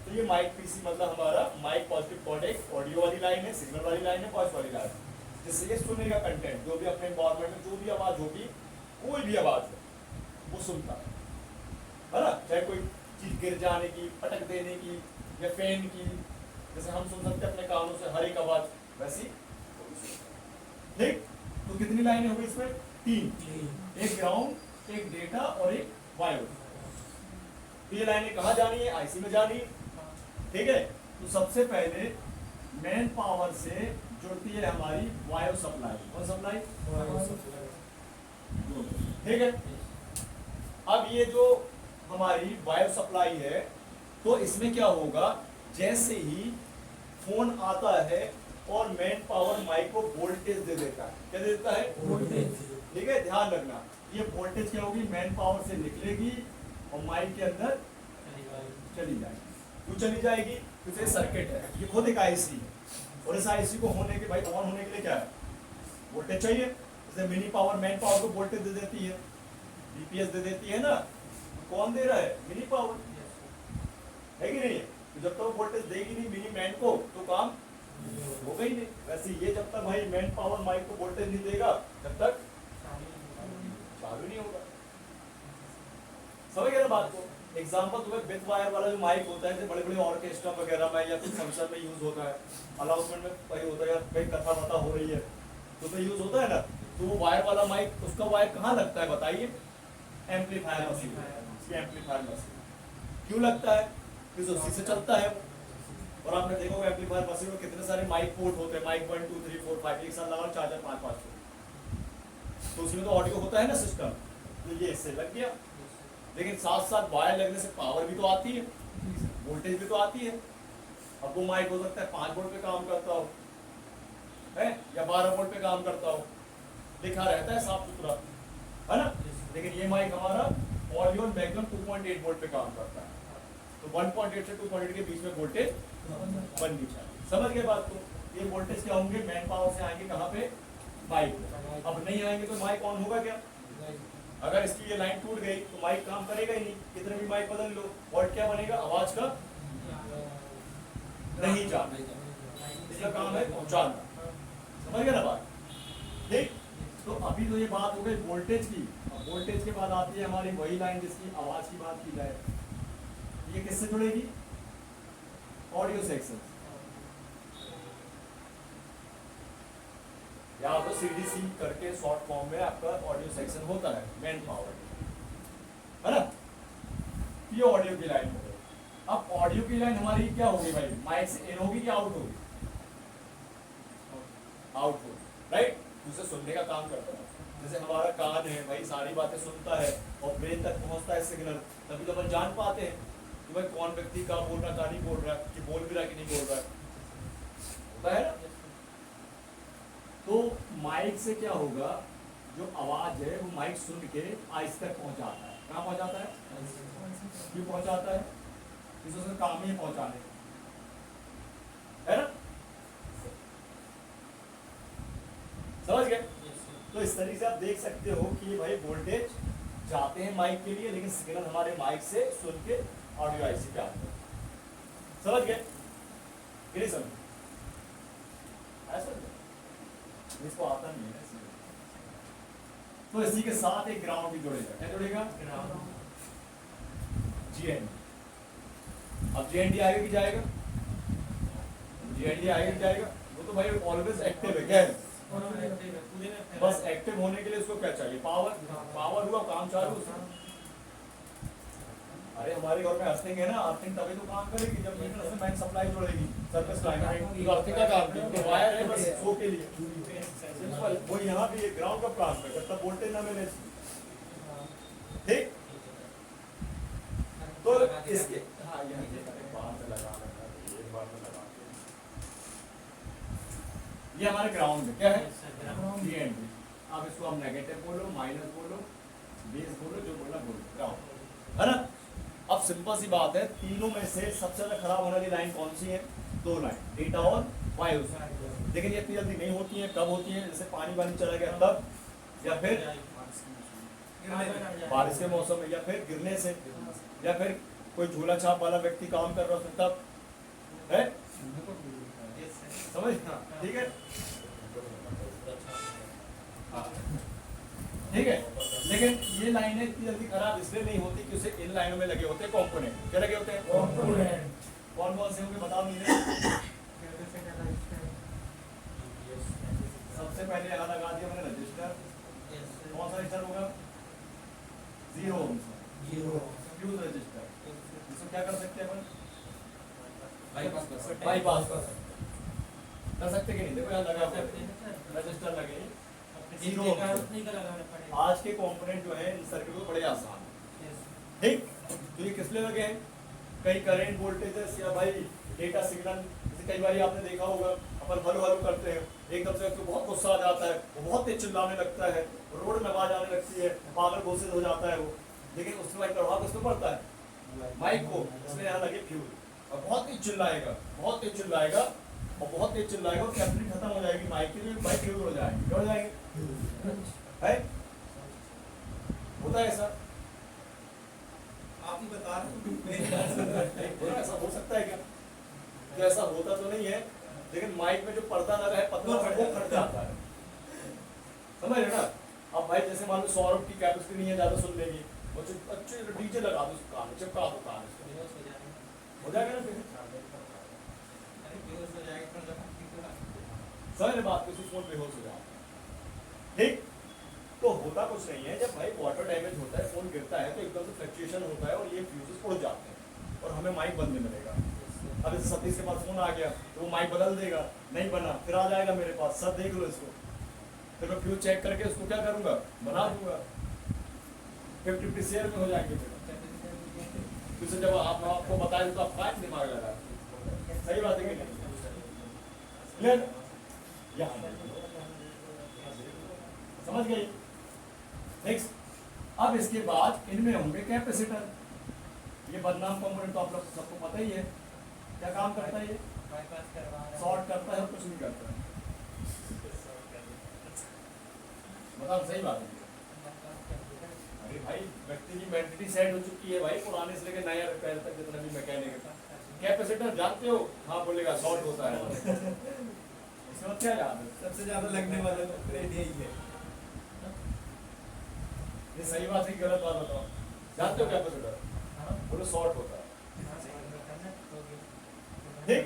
तो ये माइक पीसी मतलब हमारा माइक पॉजिटिव कोडेक, ऑडियो वाली लाइन है, सिग्नल वाली लाइन है, वॉइस वाली लाइन है, जिससे ये सुनेगा कंटेंट, जो भी अपने एनवायरनमेंट में जो भी आवाज होगी, कोई भी आवाज हो वो सुनता है ना। चाहे कोई चीज गिर जाने की, पटक देने की, या फैन की, जैसे हम सुन सकते हैं अपने कानों से हर एक आवाज, वैसी ठीक। तो कितनी लाइनें होगी इसमें? 3, एक ग्राउंड, एक डेटा और एक वायो। ये लाइनें कहाँ जानी है? आईसी में जानी है, ठीक है। तो सबसे पहले मेन पावर से जुड़ती है हमारी वायो सप्लाई। कौन सप्लाई? ठीक है। अब ये जो हमारी वायो सप्लाई है, तो इसमें क्या होगा? जैसे ही फोन आता है और मेन पावर माइक को वोल्टेज दे देता है। क्या दे देता है? वोल्टेज। ठीक है, ध्यान रखना, ये वोल्टेज क्या होगी? मेन पावर से निकलेगी और माइक के अंदर चली जाएगी। क्यों चली जाएगी? क्योंकि सर्किट है, ये खुद एक आईसी है, और इस आईसी को होने के भाई ऑन होने के लिए क्या है? वोल्टेज चाहिए। जैसे मिनी पावर मेन पावर को वोल्टेज दे देती है, बीपीएस दे देती है ना। कौन दे रहा है? मिनी पावर, है कि नहीं? तो जब तक तो वोल्टेज देगी नहीं मिनी मैन को, तो काम होगा ही नहीं। वैसे ये जब तक भाई मेन पावर माइक को वोल्टेज नहीं देगा, तब तक चालू नहीं होगा। समझ गए ना बात को? एग्जाम्पल तुम्हें विथ वायर वाला जो माइक होता है, बड़े बड़े ऑर्केस्ट्रा वगैरह में या कुछ फंक्शन में यूज होता है, अनाउंसमेंट में कहीं होता है, या कहीं कथा वथा हो रही है तो यूज होता है ना। तो वो वायर वाला माइक, उसका वायर कहाँ लगता है बताइए? Amplifier machine. एम्पलीफायर मशीन क्यों लगता है? क्योंकि उसी से चलता है। और आपने देखो एम्पलीफायर मशीन में कितने सारे माइक पोर्ट होते हैं, माइक 1 2 3 4 5, एक साथ लगा 4 4 5 5, तो उसमें तो ऑडियो होता है ना सिस्टम, तो ये इससे लग गया। लेकिन साथ साथ वायर लगने से पावर भी तो आती है, वोल्टेज भी तो आती है। अब वो माइक हो सकता है 5 वोल्ट पे काम करता हो है, या 12 वोल्ट पे काम करता हो, लिखा रहता है साफ सुथरा, है ना। लेकिन ये माइक हमारा ऑडियो मैक्सिमम 2.8 वोल्ट पे काम करता है, तो 1.8 से 2.8 के बीच में वोल्टेज बननी चाहिए। समझ गए बात को? ये वोल्टेज क्या होंगे? मेन पावर से आएंगे कहाँ पे? माइक। अब नहीं आएंगे तो माइक ऑन होगा क्या? अगर इसकी ये लाइन टूट गई तो माइक काम करेगा ही नहीं, कितने भी माइक बदल लो, वोल्ट क्या बनेगा? आवाज का नहीं जाना, इसका काम है पहुंचाना। समझ गए ना बात? ठीक। तो अभी तो ये बात हो गई वोल्टेज की। अब वोल्टेज के बाद आती है हमारी वही लाइन जिसकी आवाज की बात की जाए। ये किससे जुड़ेगी? ऑडियो सेक्शन, या तो सीडीसी करके शॉर्ट फॉर्म में आपका ऑडियो सेक्शन होता है, मेन पावर, है ना। ये ऑडियो की लाइन हो गई। अब ऑडियो की लाइन हमारी क्या होगी भाई? माइक से इन होगी कि आउट होगी? आउट होगी, राइट। उसे सुनने का काम करता है। जैसे हमारा कान है भाई, सारी बातें सुनता है और ब्रेन तक पहुंचता है सिग्नल, तभी तो अपन जान पाते हैं कि भाई कौन व्यक्ति क्या बोल रहा है, क्या नहीं बोल रहा है, कि बोल भी रहा है कि नहीं बोल रहा है, होता है ना। तो माइक से क्या होगा? जो आवाज है वो माइक सुन के आइस तक पहुंचाता है। कहाँ पहुंचाता है? क्यों पहुंचाता है? इसका काम ही पहुंचाने, है ना। समझ गए? तो इस तरीके से आप देख सकते हो कि भाई वोल्टेज जाते हैं माइक के लिए, लेकिन सिग्नल हमारे माइक से सुन के ऑडियो आईसी पे आते हैं। समझ गए? नहीं समझ? ऐसा इसको आता नहीं है इसलिए। तो इसी के साथ एक ग्राउंड भी जुड़ेगा। क्या जुड़ेगा? ग्राउंड। जीएनडी। अब जीएनडी आगे भी जाएगा, जीएनडी आगे भी जाएगा, वो तो भाई ऑलवेज एक्टिव है। क्या है? पूरे में बस एक्टिव होने के लिए उसको क्या चाहिए? पावर। पावर हुआ, काम चालू। अरे हमारे घर में अर्थिंग है ना, अर्थिंग तभी तो काम करेगी जब मेन सप्लाई जोड़ेगी, सर्विस लाइन तो अर्थिंग का काम है, तो वायर है बस शो के लिए सिंपल। वो यहाँ भी ग्राउंड का काम है, जब तक वोल्टेज ना मिले। ठीक, तो इसके हाँ यहाँ बाहर से लगा एक बार में लगा ये हमारे ग्राउंड में क्या है? ग्राउंड। अब इसको हम नेगेटिव बोलो, माइनस बोलो, बेस बोलो, जो बोला बोलो, ग्राउंड है ना। अब सिंपल सी बात है, तीनों में से सबसे ज्यादा खराब होने वाली लाइन कौन सी है? दो लाइन, डेटा और वायु। लेकिन ये इतनी जल्दी नहीं होती है। कब होती है? जैसे पानी वानी चला गया तब, या फिर बारिश के मौसम में, या फिर गिरने से, या फिर कोई झूला छाप वाला व्यक्ति काम कर रहा हो तब है। समझ? ठीक है, ठीक है। लेकिन ये लाइनें इतनी जल्दी खराब इसलिए नहीं होती कि उसे इन लाइनों में लगे होते हैं कंपोनेंट। क्या लगे होते हैं? कंपोनेंट। कौन कौन से होंगे बताओ मुझे। सबसे पहले यहाँ लगा दिया मैंने रजिस्टर। कौन सा रजिस्टर होगा? 0 फ्यूज रजिस्टर। इसको क्या कर सकते हैं अपन? बाईपास कर सकते कि नहीं? देखो यहाँ लगा हुआ है रजिस्टर लगे। आज के कंपोनेंट जो है इन सर्किट को बड़े आसान है। ठीक, तो ये किस लिए लगे हैं? कई करंट वोल्टेजेस या भाई डेटा सिग्नल, जैसे कई बार आपने देखा होगा अपन हलो हलो करते हैं, एकदम से उसको बहुत गुस्सा आ जाता है, वो बहुत तेज चिल्लाने लगता है, रोड में आवाज आने लगती है, पागल घोषित हो जाता है वो। लेकिन उसके बाद प्रभाव किसको पड़ता है? माइक को। इसलिए यहाँ लगे फ्यूज। और बहुत तेज चिल्लाएगा, बहुत तेज चिल्लाएगा, और बहुत तेज चिल्लाएगा और कैपेसिटी खत्म हो जाएगी माइक की, तो माइक फ्यूज हो जाएगी। क्या हो जाएंगे? है? होता है ऐसा? आप ही बता रहे बोला ऐसा हो सकता है क्या? तो ऐसा होता तो नहीं है, लेकिन माइक में जो पर्दा लगा है पतला, वो फट जाता है। समझ रहे ना? अब भाई जैसे मान लो 100 रुपये की कैपेसिटी नहीं है, ज्यादा सुन लेगी, वो अच्छे डीजे लगा दो, कान में चिपका दो, कान हो जाएगा ना फिर। समझ बात, किसी फोन बेहोश हो जाए। ठीक, तो होता कुछ नहीं है, जब भाई वाटर डैमेज होता है, फोन गिरता है, तो एकदम से फ्लक्चुएशन होता है और ये फ्यूजेस उड़ जाते हैं और हमें माइक बदलने मिलेगा। अब इस सतीश के पास फोन आ गया तो वो माइक बदल देगा, नहीं बना, फिर आ जाएगा मेरे पास, सर देख लो इसको, फिर मैं फ्यूज चेक करके उसको क्या करूंगा? बना दूंगा। 50-50 शेयर में हो जाएंगे। फिर जब आपको बताए तो आप काट दिमाग लगा। सही बात है कि नहीं? क्लियर? यहाँ समझ गई? नेक्स्ट, अब इसके बाद इनमें होंगे कैपेसिटर। ये बदनाम कंपोनेंट तो आप लोग सबको पता ही है। क्या काम करता है ये? शॉर्ट करता है और कुछ नहीं करता है। मतलब सही बात है। अरे भाई व्यक्ति की मेंटलिटी सेट हो चुकी है भाई, पुराने से लेकर नया रिपेयर तक जितना भी मैकेनिक है। कैपेसिटर जानते हो? हाँ बोलेगा शॉर्ट होता है। इसमें क्या याद है? सबसे ज्यादा लगने वाला यही है। ये सही बात है कि गलत बात बताओ? जानते हो कैपेसिटर? बोलो शॉर्ट होता है। ठीक,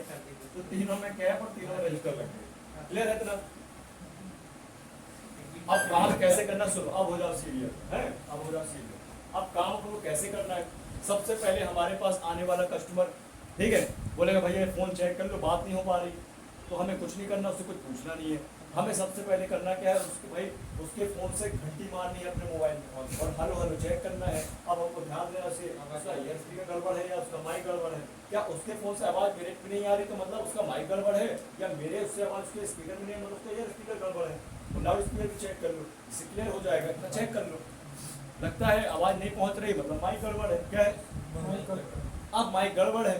तो तीनों में कैप और तीनों में रजिस्टर लगे। क्लियर है इतना? अब काम कैसे करना सुनो, अब हो जाओ सीरियल है, अब हो जाओ सीरियल। अब काम को कैसे करना है? सबसे पहले हमारे पास आने वाला कस्टमर, ठीक है, बोलेगा भैया फोन चेक कर लो, बात नहीं हो पा रही, तो हमें कुछ नहीं करना, उससे कुछ पूछना नहीं है। हमें सबसे पहले करना क्या है? उसके भाई उसके फोन से घंटी मारनी है अपने मोबाइल में और हेलो हेलो चेक करना है। अब हमको ध्यान देना चाहिए उसका ईयर स्पीकर गड़बड़ है या उसका माइक गड़बड़ है। क्या उसके फोन से आवाज मेरे में नहीं आ रही तो मतलब उसका माइक गड़बड़ है, या मेरे उससे आवाज उसके स्पीकर में नहीं मतलब उसका ईयर स्पीकर गड़बड़ है। तो लाउड स्पीकर भी चेक कर लो, इससे क्लियर हो जाएगा। इतना चेक कर लो, लगता है आवाज नहीं पहुंच रही मतलब माइक गड़बड़ है। क्या है? अब माइक गड़बड़ है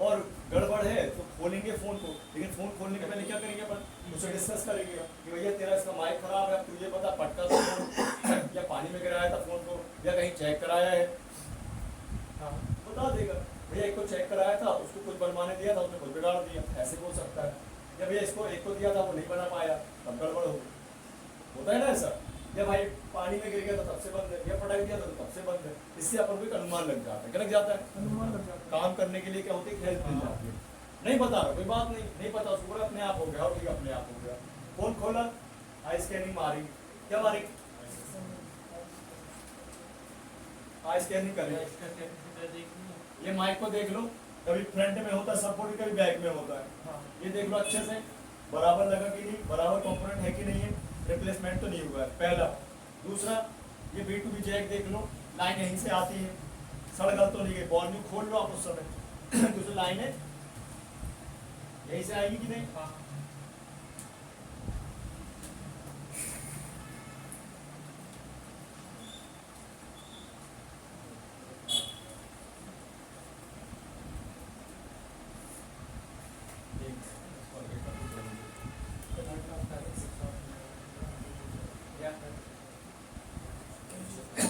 और गड़बड़ है तो खोलेंगे फोन को, लेकिन फोन खोलने के पहले क्या करेंगे अपन? उसे डिस्कस करेंगे कि भैया तेरा इसका माइक खराब है, तुझे पता पटका था फोन या पानी में गिराया था फोन को या कहीं चेक कराया है? हाँ बता देगा भैया एक को चेक कराया था, उसको कुछ बनवाने दिया था, उसने कुछ बिगाड़ दिया, ऐसे बोल सकता है। या भैया इसको एक को दिया था वो नहीं बना पाया, तब गड़बड़ हो गई। होता है ना ऐसा? या भाई पानी में गिर गया था तब से बंद है, या पटाई दिया था तो तब से बंद है। इससे अपन को एक अनुमान लग जाता है। क्या लग जाता है? अनुमान लग जाता है। काम करने के लिए क्या होती है? हेल्प मिल जाती है। नहीं बता रहा कोई बात नहीं, नहीं पता उसको बोला अपने आप हो गया, और ठीक अपने आप हो गया। फोन खोला आई स्कैनिंग मारेंगे, क्या मारेंगे? आई स्कैनिंग करेंगे। इसका कैपेसिटर देखिए। ये माइक को देख लो, कभी फ्रंट में होता है सपोर्ट, कभी बैक में होता है। हाँ। ये देख लो अच्छे से, बराबर लगा कि नहीं, बराबर कंपोनेंट है कि नहीं है, रिप्लेसमेंट तो नहीं हुआ है, पहला। दूसरा, ये B2B जैक देख लो, लाइन यहीं से आती है, सड़गल तो नहीं गई, वॉल्यूम खोल लो आप उस समय दूसरी लाइन है यहीं से आएगी कि नहीं? हाँ।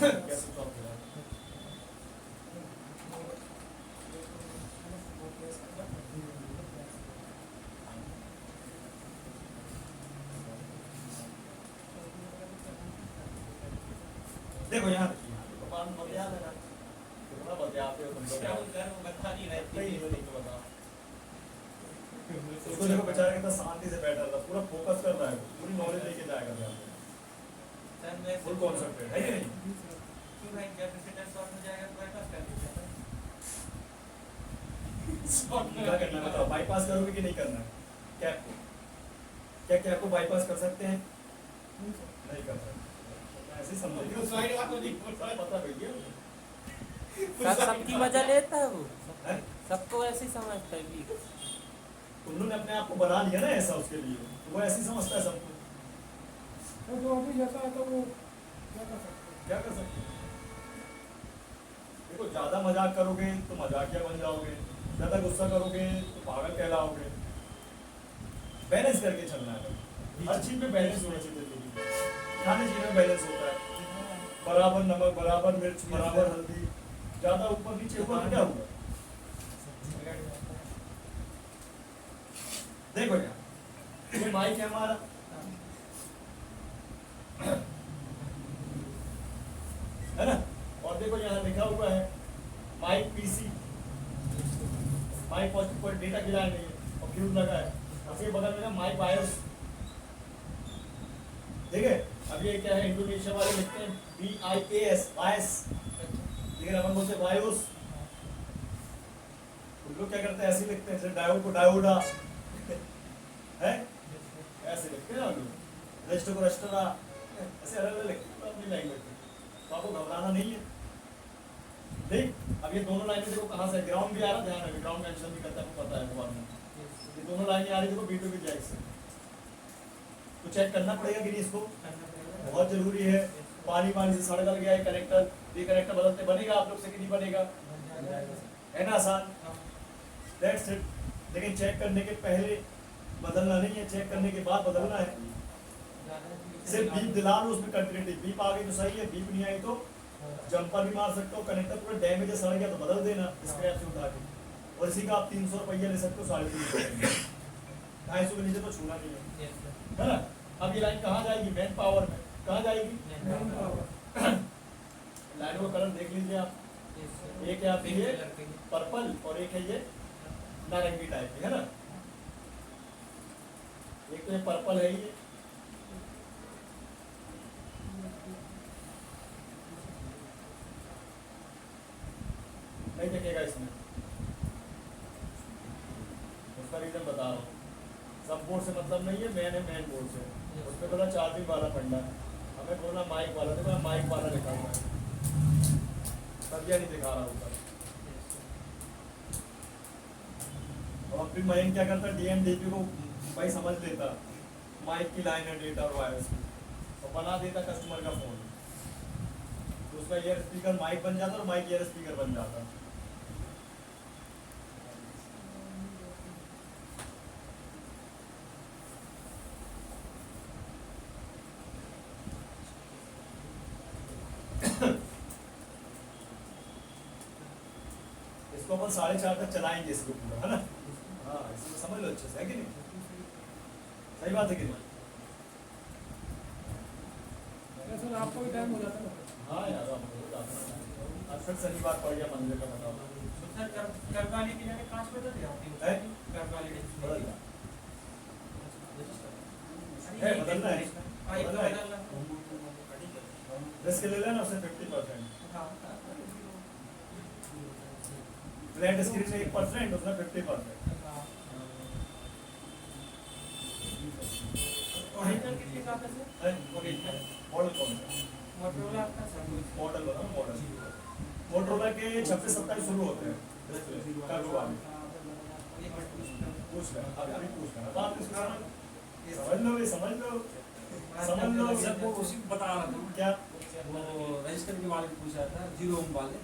कैसे चौक मिला? देखो यहाँ याद है ना, कितना बतियाते हो तुम लोग। क्या उस घर में बता नहीं रहे नहीं, थे। नहीं तो बताओ। उसको देखो बेचारा कितना शांति से बैठा था, पूरा फोकस कर रहा है, पूरी नॉलेज लेके जाएगा यहाँ पे, सर मैं फुल कॉन्सेंट्रेट है कि नहीं? क्यों भाई कैपेसिटर शॉर्ट हो जाएगा तो बाईपास कर दीजिए। क्या करना है बताओ, बाईपास करोगे कि नहीं करना है? कैप को, क्या कैप को बाईपास कर सकते हैं? नहीं कर सकते। ऐसे ही समझो, साइड वाला नहीं पता भैया। सर सबकी मजा लेता है वो, हैं? सबको ऐसे ही समझता है कि तुम लोगों ने अपने आप को बना लिया ना ऐसा, उसके लिए तो वो ऐसे ही समझता है सबको। तो जो अभी जैसा है तो वो क्या कर सकते हैं? क्या कर सकते हैं? देखो ज्यादा मजाक करोगे तो मजाकिया बन जाओगे, ज्यादा गुस्सा करोगे तो पागल कहलाओगे। बैलेंस करके चलना है, हर चीज में बैलेंस होना चाहिए जिंदगी में। खाने पीने में बैलेंस होता है, बराबर नमक, बराबर मिर्च, बराबर हल्दी, ज्यादा ऊपर नीचे हुआ तो क्या हुआ? देखो यार, ये माइक है हमारा, है ना? और देखो यहाँ लिखा हुआ है माइक पीसी, माइक पर डेटा गिरा नहीं है और फ्यूज लगा है, और फिर बगल में ना माइक बायोस। ठीक है, अब ये क्या है, इंडोनेशिया वाले लिखते हैं BIAS, बायस, लेकिन अपन बोलते हैं बायोस। उन लोग क्या करते हैं, ऐसे लिखते हैं, जैसे डायोड को डायोडा है, ऐसे लिखते हैं ना लोग, रजिस्टर को रजिस्टरा, ऐसे अलग अलग लिखते हैं अपनी लैंग्वेज में। तो आपको घबराना नहीं है। ठीक, अब ये दोनों लाइनें देखो कहाँ से, ग्राउंड भी आ रहा, ध्यान रखिए, ग्राउंड कैंसिल भी करता है, आपको पता है बाद में। ये दोनों लाइनें आ रही देखो B2B जैक से, तो चेक करना पड़ेगा कि नहीं, इसको बहुत जरूरी है। पानी पानी से सड़ गल गया है कनेक्टर, ये कनेक्टर बदलते बनेगा आप लोग से कि नहीं बनेगा? है ना आसान? That's it. लेकिन चेक करने के पहले बदलना नहीं है, चेक करने के बाद बदलना है। सिर्फ बीप दिला लो, उसमें कंटिन्यूटी, बीप आ गई तो सही है, बीप नहीं आई तो जंपर भी मार सकते हो। कनेक्टर पूरा डैमेज है, सड़ गया तो बदल देना स्क्रैप से उठा के, और इसी का आप 300 रुपया ले सकते हो, 350, 250 के नीचे तो छूना नहीं है ना? अब ये लाइन कहाँ जाएगी? मैन पावर में। कहाँ जाएगी? लाइनों का कलर देख लीजिए आप, एक है आप ये पर्पल और एक है ये नारंगी टाइप की, है ना? एक तो ये पर्पल है ये, नहीं दिखेगा इसमें, उसका रीजन बता रहा हूँ। सब बोर्ड से मतलब नहीं है, मैन है मैन बोर्ड से, उसमें बोला चार्जिंग वाला फंडा है, हमें बोला माइक वाला, देखो माइक वाला लिखा हुआ है, तब यह नहीं दिखा रहा ऊपर। और फिर मयंक क्या करता, DMDP को भाई समझ लेता, माइक की लाइन है, डेटा और वायरस की, तो बना देता कस्टमर का फोन, तो उसका ईयर स्पीकर माइक बन जाता और माइक ईयर स्पीकर बन जाता। इसको अपन 4:30 तक चलाएंगे इसको पूरा, है ना? हाँ, इसको समझ लो अच्छे से, है कि नहीं? सही बात है कि नहीं? सर आपको भी टाइम हो जाता है। हाँ यार, अब हो जाता है। आज फिर शनिवार पड़ गया मंदिर का, बताओ। सर करवाने के लिए 5 बजे थे आप है? करवाने बदलना है, बदलना है। फ्लैट स्क्रीन में 1%, उसमें 50%। ओरिजिनल कितने का आता है सर? ओरिजिनल मॉडल कौन सा? मोटरोला का सर मॉडल बताओ मॉडल। मोटरोला के 26-27 शुरू होते हैं डिस्प्ले कर्व वाले। पूछ लेना अभी पूछ लेना बात किस कारण समझ लो भाई समझ लो सर वो उसी को बता रहा था क्या वो रजिस्टर के वाले पूछा था 0 ओम वाले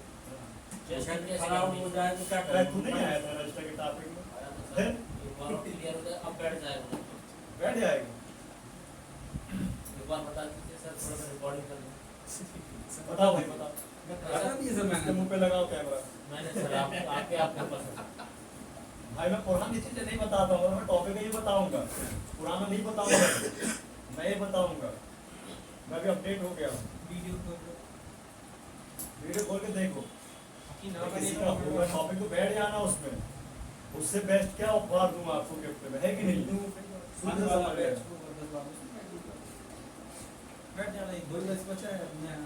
जैसे कहते खराब हो जाए तो क्या अरे करें? तू नहीं आया था रजिस्टर के टॉपिक में हैं? क्लियर हो जाए अब बैठ जाएगा। बैठ जाएगा एक बार बता दीजिए सर, थोड़ा सा रिकॉर्डिंग कर लें। बताओ भाई बताओ बता दिए सर इसके मैंने मुंह पे लगाओ कैमरा मैंने सर आपके पास भाई मैं पुरानी चीजें नहीं बताता हूँ मैं टॉपिक ही बताऊंगा पुराना नहीं बताऊंगा मैं ही बताऊंगा मैं भी अपडेट हो गया हूँ वीडियो को वीडियो खोल के देखो कि ना किसी का होगा टॉपिक तो बैठ जाना उसमें उससे बेस्ट क्या उपहार दूंगा आपको गिफ्ट में है कि नहीं सुन के समझ रहे हैं। बैठ जाना एक 2 बस बचा है मैं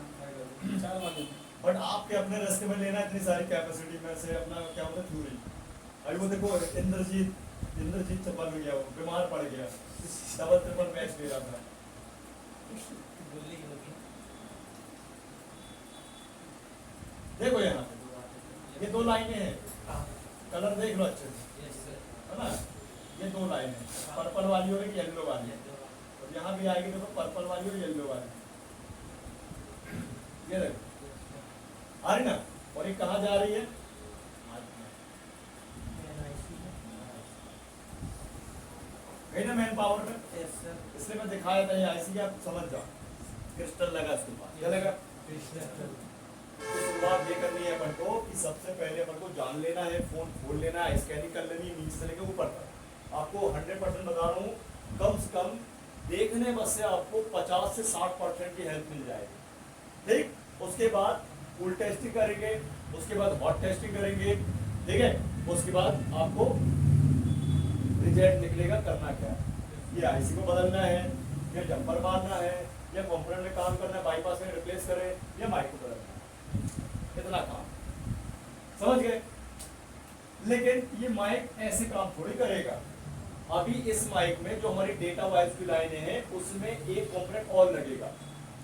4 वाले बट आपके अपने रास्ते में लेना इतनी सारी कैपेसिटी में से अपना क्या होता है थ्योरी अभी वो देखो इंद्रजीत चपल हो गया वो बीमार पड़ गया डबल ट्रिपल मैच दे रहा था देखो यहाँ पे ये 2 लाइनें हैं कलर देख लो अच्छे से है ना ये 2 लाइनें पर्पल वाली और एक येलो वाली और यहाँ भी आएगी देखो पर्पल वाली और येलो वाली ये देखो आ रही ना और ये कहाँ जा रही है गई ना मैन पावर में यस सर इसलिए मैं दिखाया था ये आईसी आप समझ जाओ क्रिस्टल लगा इसके पास क्या लगा तो शुरुआत ये करनी है अपन को कि सबसे पहले अपन को जान लेना है फोन खोल लेना है स्कैनिंग कर लेनी है नीचे से लेकर ऊपर तक आपको 100% बता रहा हूँ कम से कम देखने बस से आपको 50 से 60% की हेल्प मिल जाएगी ठीक उसके बाद फुल टेस्टिंग करेंगे उसके बाद हॉट टेस्टिंग करेंगे ठीक है उसके बाद आपको रिजल्ट निकलेगा करना क्या है ये आईसी को बदलना है या जंपर मारना है या कंपोनेंट में काम करना है बाईपास में रिप्लेस करें या माइक को बदलना है इतना काम समझ गए लेकिन ये माइक ऐसे काम थोड़ी करेगा अभी इस माइक में जो हमारी डेटा वॉइस की लाइनें हैं उसमें एक कंपोनेंट और लगेगा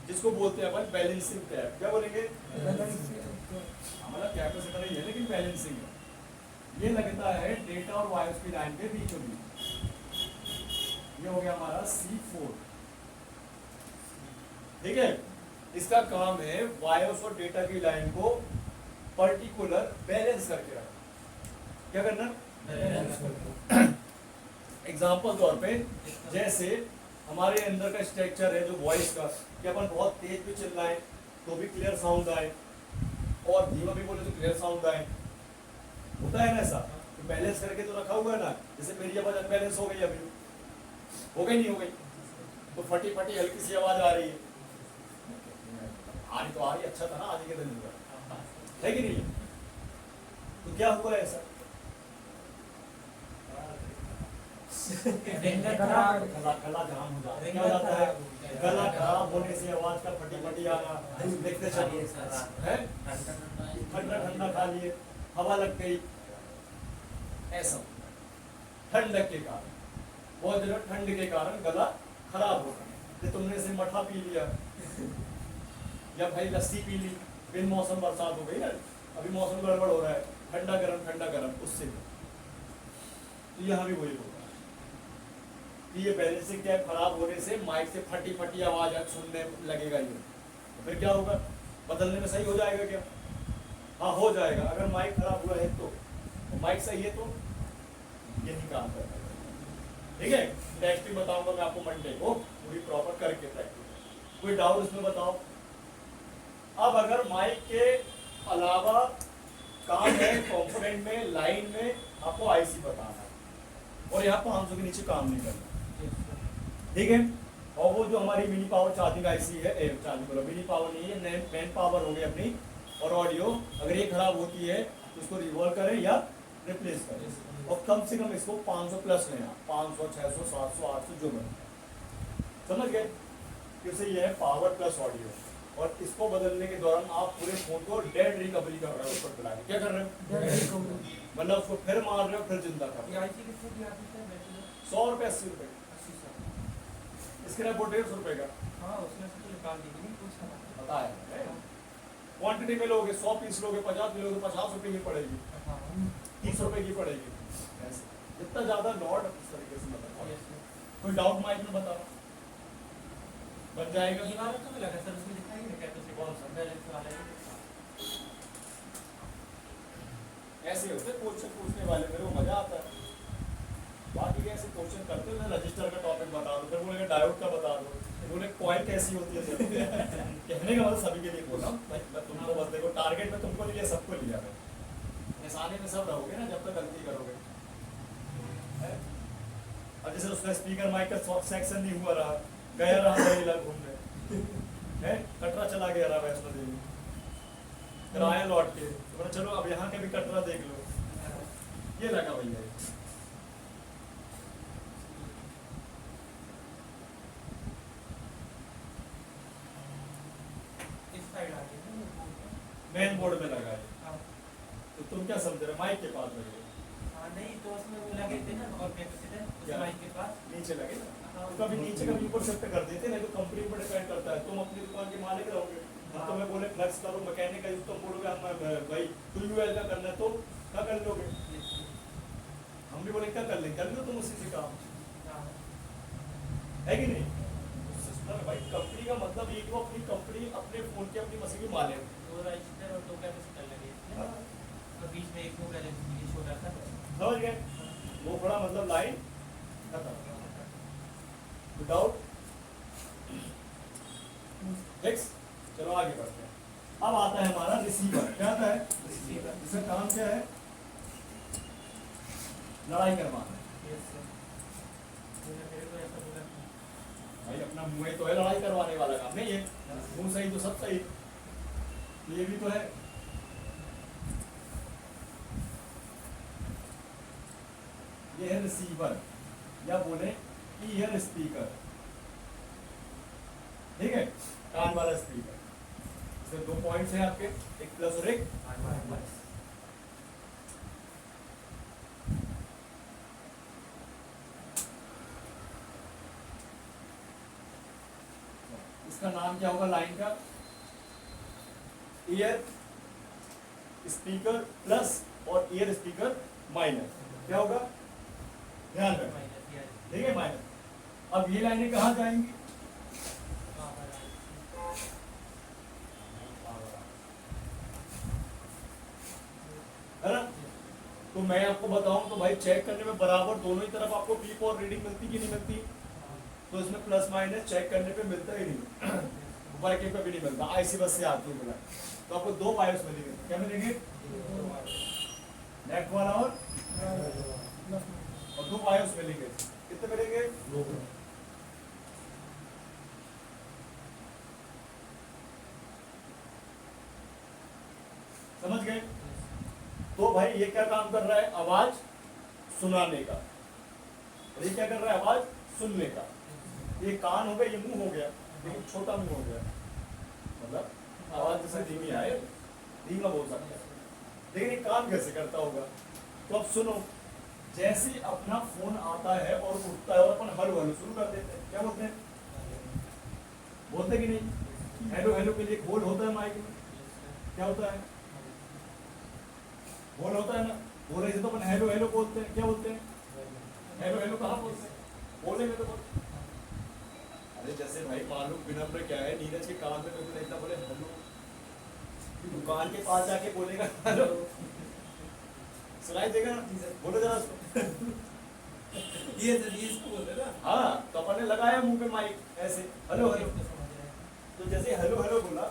जिसको बोलते हैं अपन बैलेंसिंग टैब क्या बोलेंगे हमारा कैपेसिटर ही है लेकिन बैलेंसिंग है ये लगता है डेटा और वायर्स की लाइन के बीचों बीच ये हो गया हमारा C4 ठीक है इसका काम है वायर्स और डेटा की लाइन को पर्टिकुलर बैलेंस करके रखना क्या करना एग्जांपल तौर पे जैसे हमारे अंदर का स्ट्रक्चर है जो वॉइस का कि अपन बहुत तेज भी चिल्लाएं तो भी क्लियर साउंड आए और धीमा भी बोले तो क्लियर साउंड आए होता है ना ऐसा तो बैलेंस करके तो रखा हुआ है ना जैसे मेरी आवाज अनबैलेंस हो गई अभी हो गई नहीं हो गई तो फटी फटी हल्की सी आवाज आ रही है आ रही तो आ रही अच्छा था ना आज के दिन है कि नहीं तो क्या हुआ ऐसा गला जाम हो जाता है क्या हो जाता है गला खराब होने से आवाज का फटी फटी आना देखते चलिए है ठंडा ठंडा खा लिए हवा लग गई ऐसा ठंडक के कारण बहुत दिनों ठंड के कारण गला खराब हो गया तुमने से मठा पी लिया या भाई लस्सी पी ली बिन मौसम बरसात हो गई ना अभी मौसम गड़बड़ हो रहा है ठंडा गरम उससे भी तो यहाँ भी वही होगा कि ये बैलेंसिंग टैप खराब होने से माइक से फटी फटी आवाज सुनने लगेगा ये तो फिर क्या होगा बदलने में सही हो जाएगा क्या हाँ हो जाएगा अगर माइक खराब हुआ है तो माइक सही है तो यही काम करना है ठीक है टेस्टिंग बताऊंगा मैं आपको मंडे को पूरी प्रॉपर करके प्रैक्टिस कोई डाउट इसमें बताओ अब अगर माइक के अलावा काम है कंपोनेंट में लाइन में आपको आईसी बताना है और यहाँ 500 के नीचे काम नहीं करना ठीक है और वो जो हमारी मिनी पावर चार्जिंग आईसी है चार्जिंग बोलो मिनी पावर नहीं है मैन पावर हो गई अपनी और ऑडियो अगर ये खराब होती है तो उसको रिवॉल्व करें या रिप्लेस करें और कम से कम इसको 500 प्लस लेना 500 600 700 800 जो बने समझ गए फिर से ये है पावर प्लस ऑडियो और इसको बदलने के दौरान आप पूरे फोन को डेड रिकवरी कर रहे हो ऊपर बुला के। क्या कर रहे हो? मतलब उसको फिर मार रहे हो फिर जिंदा कर रहे ये हो। आईसी कितने की आती है बैटरी? 100 रुपये 80 रुपये 80 इसके लिए 150 रुपये का हाँ उसमें से तो निकाल दी नहीं कुछ ना पता है। क्वांटिटी में लोगे 100 पीस लोगे 50 भी लोगे 50 रुपये की पड़ेगी, 30 रुपये की पड़ेगी। ऐसे जितना ज्यादा लॉट इस तरीके से मतलब कोई डाउट माइक में बताओ बन जाएगा। दीवार तो लगा सर उसमें दिखाई नहीं क्या तो कौन सा बैलेंस वाला है। ऐसे होते क्वेश्चन पूछने वाले मेरे को मजा आता है। बाकी कैसे क्वेश्चन करते हो रजिस्टर का टॉपिक बता दो, फिर बोलेंगे डायोड का बता दो, बोले कॉइल कैसी होती है। कहने का मतलब सभी के लिए बोला भाई, मैं तुमको बस देखो टारगेट में तुमको लिया सबको लिया मैं, निशाने में सब रहोगे ना जब तक गलती करोगे। अब जैसे उसका स्पीकर माइक का सेक्शन नहीं हुआ रहा, गया रहा दहेला घूमने है, कटरा चला गया रहा वैष्णो देवी, फिर आया लौट के, तो बोला चलो अब यहाँ के भी कटरा देख लो। ये लगा भैया इस साइड आ गई मेन बोर्ड में लगा है। हाँ तो तुम क्या समझ रहे माइक के पास लगे हाँ नहीं तो उसमें वो लगे थे ना और कैपेसिटर उस क्या? माइक के पास। नीचे लगे ना, हाँ, तो कभी नीचे कभी ऊपर शिफ्ट कर देते नहीं तो कंपनी पर डिपेंड करता है। तुम अपनी दुकान के मालिक रहोगे, हम तुम्हें बोले फ्लेक्स करो मैकेनिक का, तुम बोलोगे हम भाई यूएल का करना है तो क्या कर लोगे, हम भी बोले क्या कर लेंगे, कर लो तुम उसी से काम, हाँ है कि नहीं। सिस्टम भाई कंपनी का मतलब ये कि वो अपनी कंपनी अपने फोन की अपनी मशीन की मालिक। दो रजिस्टर और दो कैपेसिटर लगे इसमें हाँ। और बीच में एक वो बैलेंस ये छोटा था समझ गए, वो बड़ा मतलब लाइन खत्म विदाउट फिक्स। चलो आगे बढ़ते हैं। अब आता है हमारा रिसीवर। क्या आता है? रिसीवर। इसका काम क्या है? लड़ाई करवाना। यस सर मेरे को ऐसा बोला था। भाई अपना मुंह ही तो है लड़ाई करवाने वाला काम नहीं है, मुंह सही तो सब सही, ये भी तो है। ये है रिसीवर या बोले ईयर स्पीकर, ठीक है, कान वाला स्पीकर। इसमें दो पॉइंट्स हैं आपके, एक प्लस और एक माइनस। इसका नाम क्या होगा लाइन का? ईयर स्पीकर प्लस और ईयर स्पीकर माइनस। क्या होगा? ध्यान रखें, माइनस ये ठीक है, माइनस। अब ये लाइनें कहाँ जाएंगी? है ना? तो मैं आपको बताऊं तो भाई चेक करने में बराबर दोनों ही तरफ आपको पीक और रीडिंग मिलती कि नहीं मिलती? तो इसमें प्लस माइनस चेक करने पे मिलता ही नहीं, वर्किंग पे भी नहीं मिलता, आईसी बस से आती है बोला। तो आपको दो बायोस मिलेंगे। क्या मिलेंगे? लेफ्ट वाला और दो बायोस मिलेंगे। कितने मिलेंगे? समझ गए? तो भाई ये क्या काम कर रहा है? आवाज सुनाने का। और ये क्या कर रहा है? आवाज सुनने का। ये कान हो गया, ये मुंह हो गया, लेकिन छोटा मुंह हो गया, मतलब आवाज जैसे धीमी आए धीमा बोल सकता है, लेकिन ये काम कैसे करता होगा? तो अब सुनो, जैसे अपना फोन आता है और उठता है और अपन हेलो हेलो शुरू कर देते हैं, क्या बोलते हैं? बोलते कि नहीं? हेलो हेलो के लिए होल होता है माइक में, क्या होता है? होल होता है ना। बोले से तो अपन हेलो हेलो बोलते हैं, क्या बोलते हैं? हेलो हेलो कहाँ बोलते हैं? बोले में तो बोलते। अरे जैसे भाई मालूम विनम्र क्या है, नीरज के कान में बिल्कुल ऐसा बोले हेलो, दुकान के पास जाके बोलेगा हेलो, सुनाई देगा ना? बोलो जरा उसको। ये सर ये इसको बोलते ना। हाँ, तो अपन ने लगाया मुंह पे माइक ऐसे हेलो हेलो, इसको समझ रहे हैं। तो जैसे हेलो हेलो बोला,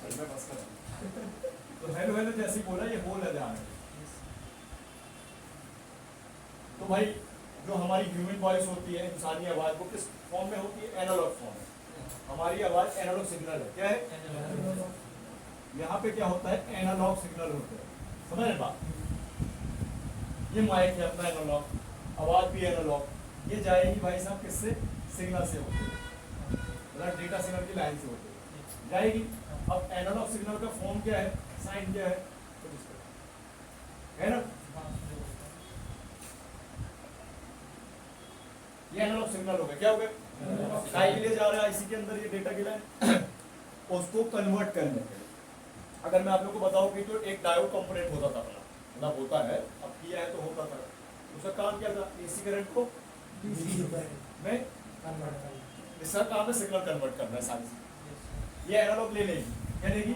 चल मैं बस कर, तो हेलो हेलो जैसे ही बोला ये बोल है ध्यान में। तो भाई जो हमारी ह्यूमन वॉइस होती है, इंसानी आवाज, वो किस फॉर्म में होती है? एनालॉग फॉर्म में। हमारी आवाज एनालॉग सिग्नल है। क्या है? यहाँ पे क्या होता है? एनालॉग सिग्नल होते हैं। समझ रहे बात? ये माइक है अपना एनालॉग, आवाज भी एनालॉग। ये जाएगी भाई साहब किससे? सिग्नल से होती है, मतलब डेटा सिग्नल की लाइन से होती है। जाएगी। अब एनालॉग सिग्नल का फॉर्म क्या है, साइन क्या है ना? ये एनालॉग सिग्नल हो गया, क्या हो गया? काई के लिए जा रहा है इसी के अंदर ये डेटा के लिए उसको कन्वर्ट करने के लिए। अगर मैं आप लोगों को बताऊं कि तो एक डायोड कंपोनेंट होता था अपना, मतलब होता है, अब किया है तो होता था, उसका काम क्या था, एसी करंट को में इसका काम है सिग्नल कन्वर्ट करना है सारी। ये एनालॉग ले लेगी, क्या लेगी?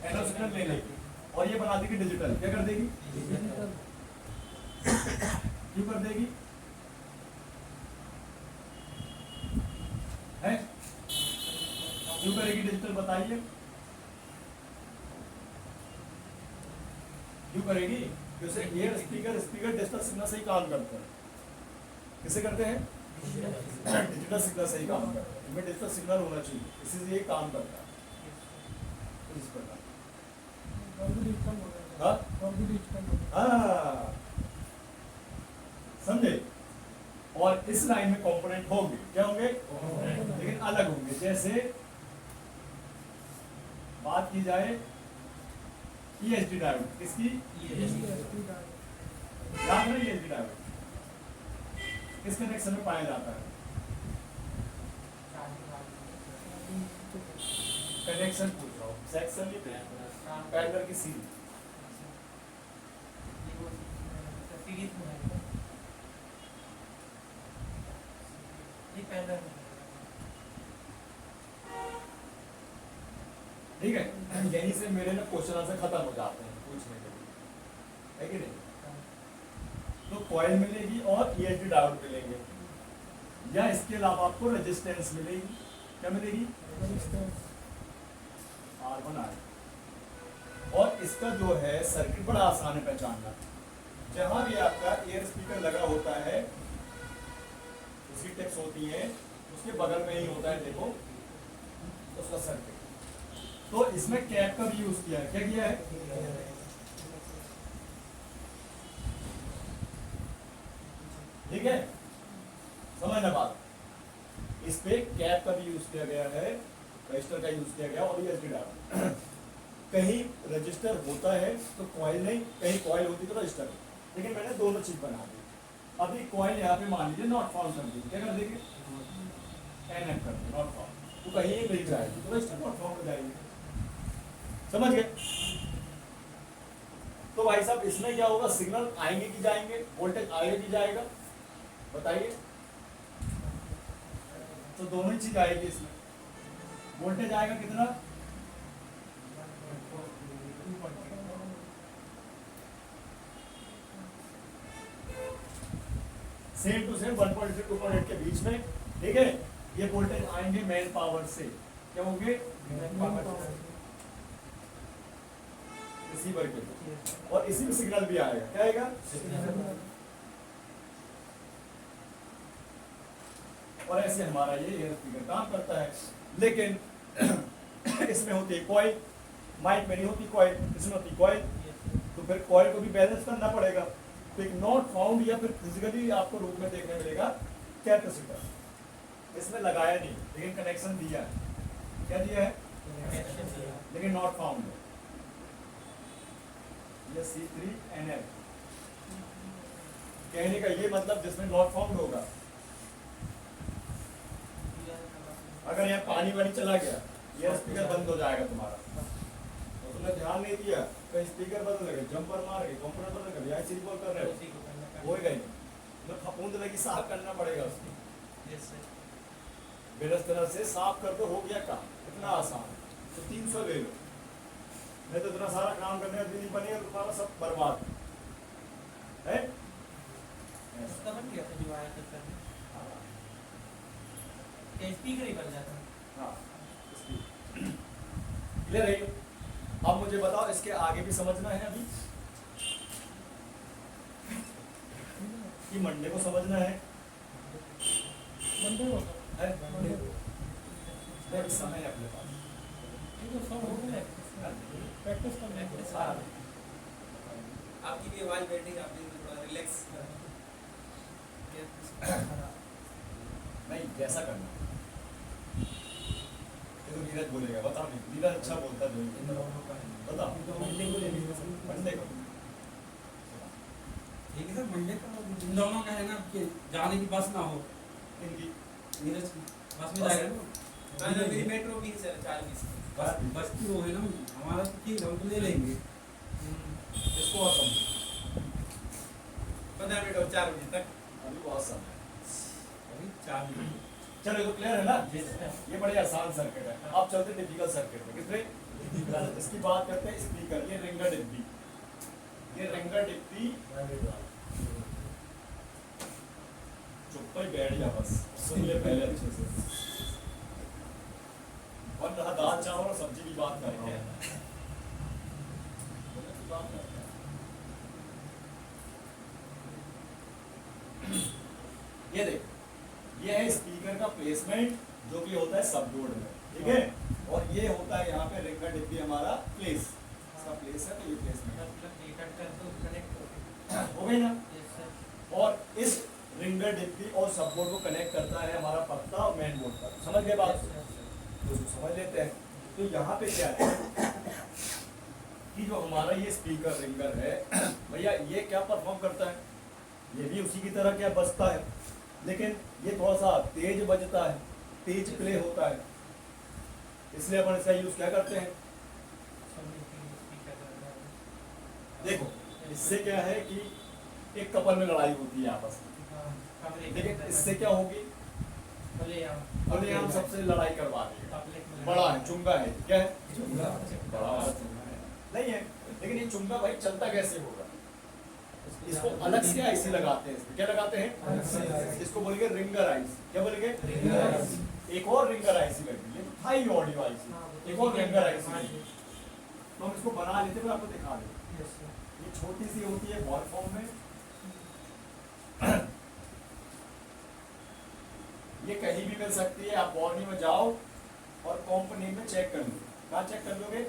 एनालॉग सिग्नल ले लेगी और ये बना देगी डिजिटल। क्या कर देगी? क्यों कर देगी? है क्यों करेगी डिजिटल, बताइए क्यों करेगी? जैसे एयर स्पीकर डिजिटल सिग्नल से ही काम करते हैं। किसे करते हैं? डिजिटल सिग्नल से ही काम करते हैं। इनमें डिजिटल सिग्नल होना चाहिए, इसी से ये काम करता है। इस प्रकार हाँ, समझे? और इस लाइन में कंपोनेंट होंगे, क्या होंगे? लेकिन अलग होंगे। जैसे बात की जाए ESD डायोड, किसकी? याद है ESD डायोड किस कनेक्शन में पाया जाता है? कनेक्शन पूछ रहा हूँ, सेक्शन नहीं पैरेलल की सीरीज। ठीक है, यहीं से मेरे ना क्वेश्चन आंसर खत्म हो जाते हैं पूछने के लिए, है कि नहीं? तो कॉइल मिलेगी और ESD डायोड मिलेंगे, या इसके अलावा आपको रेजिस्टेंस मिलेगी। क्या मिलेगी? R1R। और इसका जो है सर्किट बड़ा आसान है पहचानना। जहां भी आपका एयर स्पीकर लगा होता है, उसकी टिप्स होती है, उसके बगल में ही होता है, देखो उसका सर्किट। तो इसमें कैप का भी यूज किया है। क्या किया है? ठीक है, समझना बात। इस पे कैप का भी यूज किया गया है, रजिस्टर का यूज किया गया और ESD डायोड। कहीं रजिस्टर होता है तो कॉइल नहीं, कहीं कॉइल होती तो रजिस्टर, लेकिन मैंने दोनों चीज बना दी। अभी कॉइल यहाँ पे मान लीजिए नॉट फाउंड कर दी, क्या कर देंगे? NF कर देंगे, नॉट फाउंड। तो कहीं नहीं जाएगी तो रजिस्टर नॉट फाउंड हो जाएगी। समझ गए? तो भाई साहब इसमें क्या होगा, सिग्नल आएंगे कि जाएंगे, वोल्टेज आएगा कि जाएगा, बताइए? तो दोनों ही चीज आएगी इसमें। वोल्टेज आएगा कितना? सेम टू सेम 1.8 से 2.8 के बीच में। ठीक है, ये वोल्टेज आएंगे मेन पावर से। क्या होंगे? मेन पावर से, रिसीवर के, और इसी में सिग्नल भी आएगा। क्या आएगा? और ऐसे हमारा ये एयर स्पीकर काम करता है। लेकिन इसमें होती है कॉइल, माइक में नहीं होती कॉइल, इसमें होती कॉइल। तो फिर कॉइल को भी बैलेंस करना पड़ेगा। तो एक नॉट फाउंड या फिर फिजिकली आपको रूप में देखने मिलेगा कैपेसिटर, इसमें लगाया नहीं लेकिन कनेक्शन दिया है। क्या दिया है? लेकिन नॉट फाउंड है। ये C3NF कहने का ये मतलब जिसमें नॉट फाउंड होगा। अगर यहाँ पानी वानी चला गया, ये स्पीकर बंद हो जाएगा तुम्हारा। तो तुमने ध्यान नहीं दिया, कहीं स्पीकर बदल गए, जंपर मार गए, कंप्यूटर बदल गए, या सीरीज कॉल कर रहे हो, हो गई तो फपूंद लगी, साफ करना पड़ेगा उसकी। बेरस तरह से साफ कर दो, हो गया काम, इतना आसान। तो 300 ले लो, नहीं तो इतना सारा काम करने का दिन नहीं बनेगा, तुम्हारा सब बर्बाद है। उसका बन गया था जो आया था सर, क्या स्पीकर ही बन जाता? हाँ, क्लियर है? अब मुझे बताओ, इसके आगे भी समझना है अभी कि मंडे को समझना है? मंडे को है? समय है अपने पास। ये तो सब हो गया, प्रैक्टिस करना है। आपकी भी आवाज बैठेगी, आप भी थोड़ा रिलैक्स नहीं, जैसा करना तो नीरज बोलेगा, बताओ नहीं, नीरज अच्छा बोलता है बताओ मंडे को ले लीजिए सर। मंडे को ठीक है सर, मंडे को इन दोनों का है ना कि जाने की बस ना हो, इनकी नीरज की बस में बस। जाएगा ना। मेरी मेट्रो भी है सर 40 बस की वो है ना, हमारा तो ठीक है, हम तो ले लेंगे। इसको और समझो 15 मिनट और 4 बजे तक। अभी बहुत समय है। अभी 4 मिनट। चलो ये तो क्लियर है ना, ये बड़े आसान सर्किट है। अब चलते डिफिकल्ट सर्किट में। कितने इसकी बात करते हैं, स्पीकर, ये रिंगर डिब्बी, ये रिंगर डिब्बी, चुप पे बैठ जा बस, सुन ले पहले अच्छे से। और रहा दाल चावल और सब्जी की बात कर रहा हूँ, बात करते हैं। ये देख, ये है स्पीकर का प्लेसमेंट जो कि होता है सब बोर्ड में, ठीक है। और ये होता है यहाँ पे रिंगर डिब्बी हमारा प्लेस, इसका प्लेस है तो ये प्लेसमेंट हो गई ना। और इस रिंगर डिब्बी और सब बोर्ड को कनेक्ट करता है हमारा पत्ता और मेन बोर्ड का। समझ गए बात? तो इसको समझ लेते हैं। तो यहाँ पे क्या है कि जो हमारा ये स्पीकर रिंगर है भैया, ये क्या परफॉर्म करता है, ये भी उसी की तरह क्या बजता है, लेकिन ये थोड़ा सा तेज बजता है, तेज प्ले होता है, इसलिए अपन इसका यूज क्या करते हैं। देखो इससे क्या है कि एक कपल में लड़ाई होती है आपस में, लेकिन इससे क्या होगी, खुलेआम सबसे लड़ाई करवा देगा। बड़ा है, चुंगा है, क्या है, बड़ा वाला चुंगा है नहीं है, लेकिन ये चुंगा भाई चलता कैसे होगा, इसको अलग से आईसी लगाते हैं, इसमें क्या लगाते हैं, इसको बोलेंगे रिंगर आईसी। क्या बोलेंगे, एक और रिंगर आईसी लगेगी, हाई ऑडियो आईसी, एक और रिंगर आईसी। तो हम इसको बना लेते हैं, आपको दिखा दें। ये छोटी सी होती है बॉल फॉर्म में, ये कहीं भी मिल सकती है। आप बॉडी में जाओ और कंपोनेंट में चेक कर लो। कहाँ चेक कर लोगे,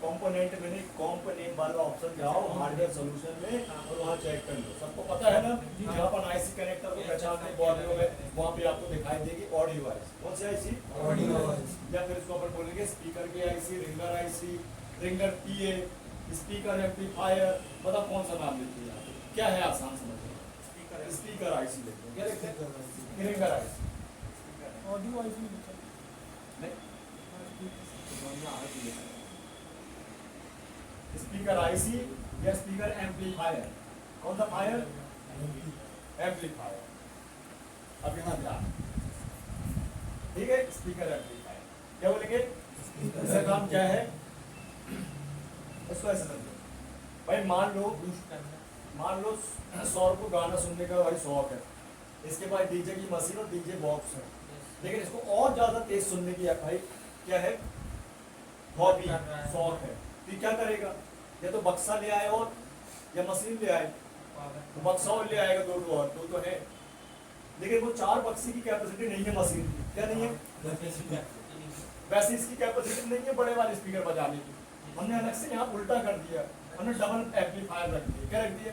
कंपोनेंट में नहीं, कंपोनेंट वाला ऑप्शन जाओ हार्डवेयर सॉल्यूशन में और वहाँ चेक कर लो। सबको पता है ना, जहाँ पर आईसी कनेक्टर को पहचानते हैं बॉडी में, वहाँ पे आपको दिखाई देगी ऑडियो आईसी। कौन सी आईसी, ऑडियो आईसी, या फिर इसको अपन बोलेंगे स्पीकर की आईसी, रिंगर आईसी, रिंगर पीए, स्पीकर एम्पलीफायर, बताओ कौन सा नाम लेते हैं, क्या है आसान समझ लो, स्पीकर आईसी लेते हैं, क्या लिखते हैं, ringer IC, audio IC speaker IC या स्पीकर एम्पलीफायर। कौन सा फायर, एम्पलीफायर। अब यहाँ ध्यान, ठीक है, स्पीकर एम्पलीफायर क्या बोलेंगे, इसका काम क्या है, इसको ऐसे समझो भाई। मान लो 100 को गाना सुनने का भाई शौक है, इसके पास डीजे की मशीन और डीजे बॉक्स है, लेकिन इसको और ज्यादा तेज सुनने की भाई क्या है, हॉबी, शौक है। तो क्या करेगा, या तो बक्सा ले आए और या मशीन ले आए, तो बक्सा और ले आएगा, दो तो है, लेकिन वो 4 बक्से की कैपेसिटी नहीं है मशीन की, क्या नहीं है, वैसे इसकी कैपेसिटी नहीं है बड़े वाले स्पीकर बजाने की। हमने अलग से यहाँ उल्टा कर दिया, हमने डबल एम्पलीफायर रख दिया। क्या रख दिया,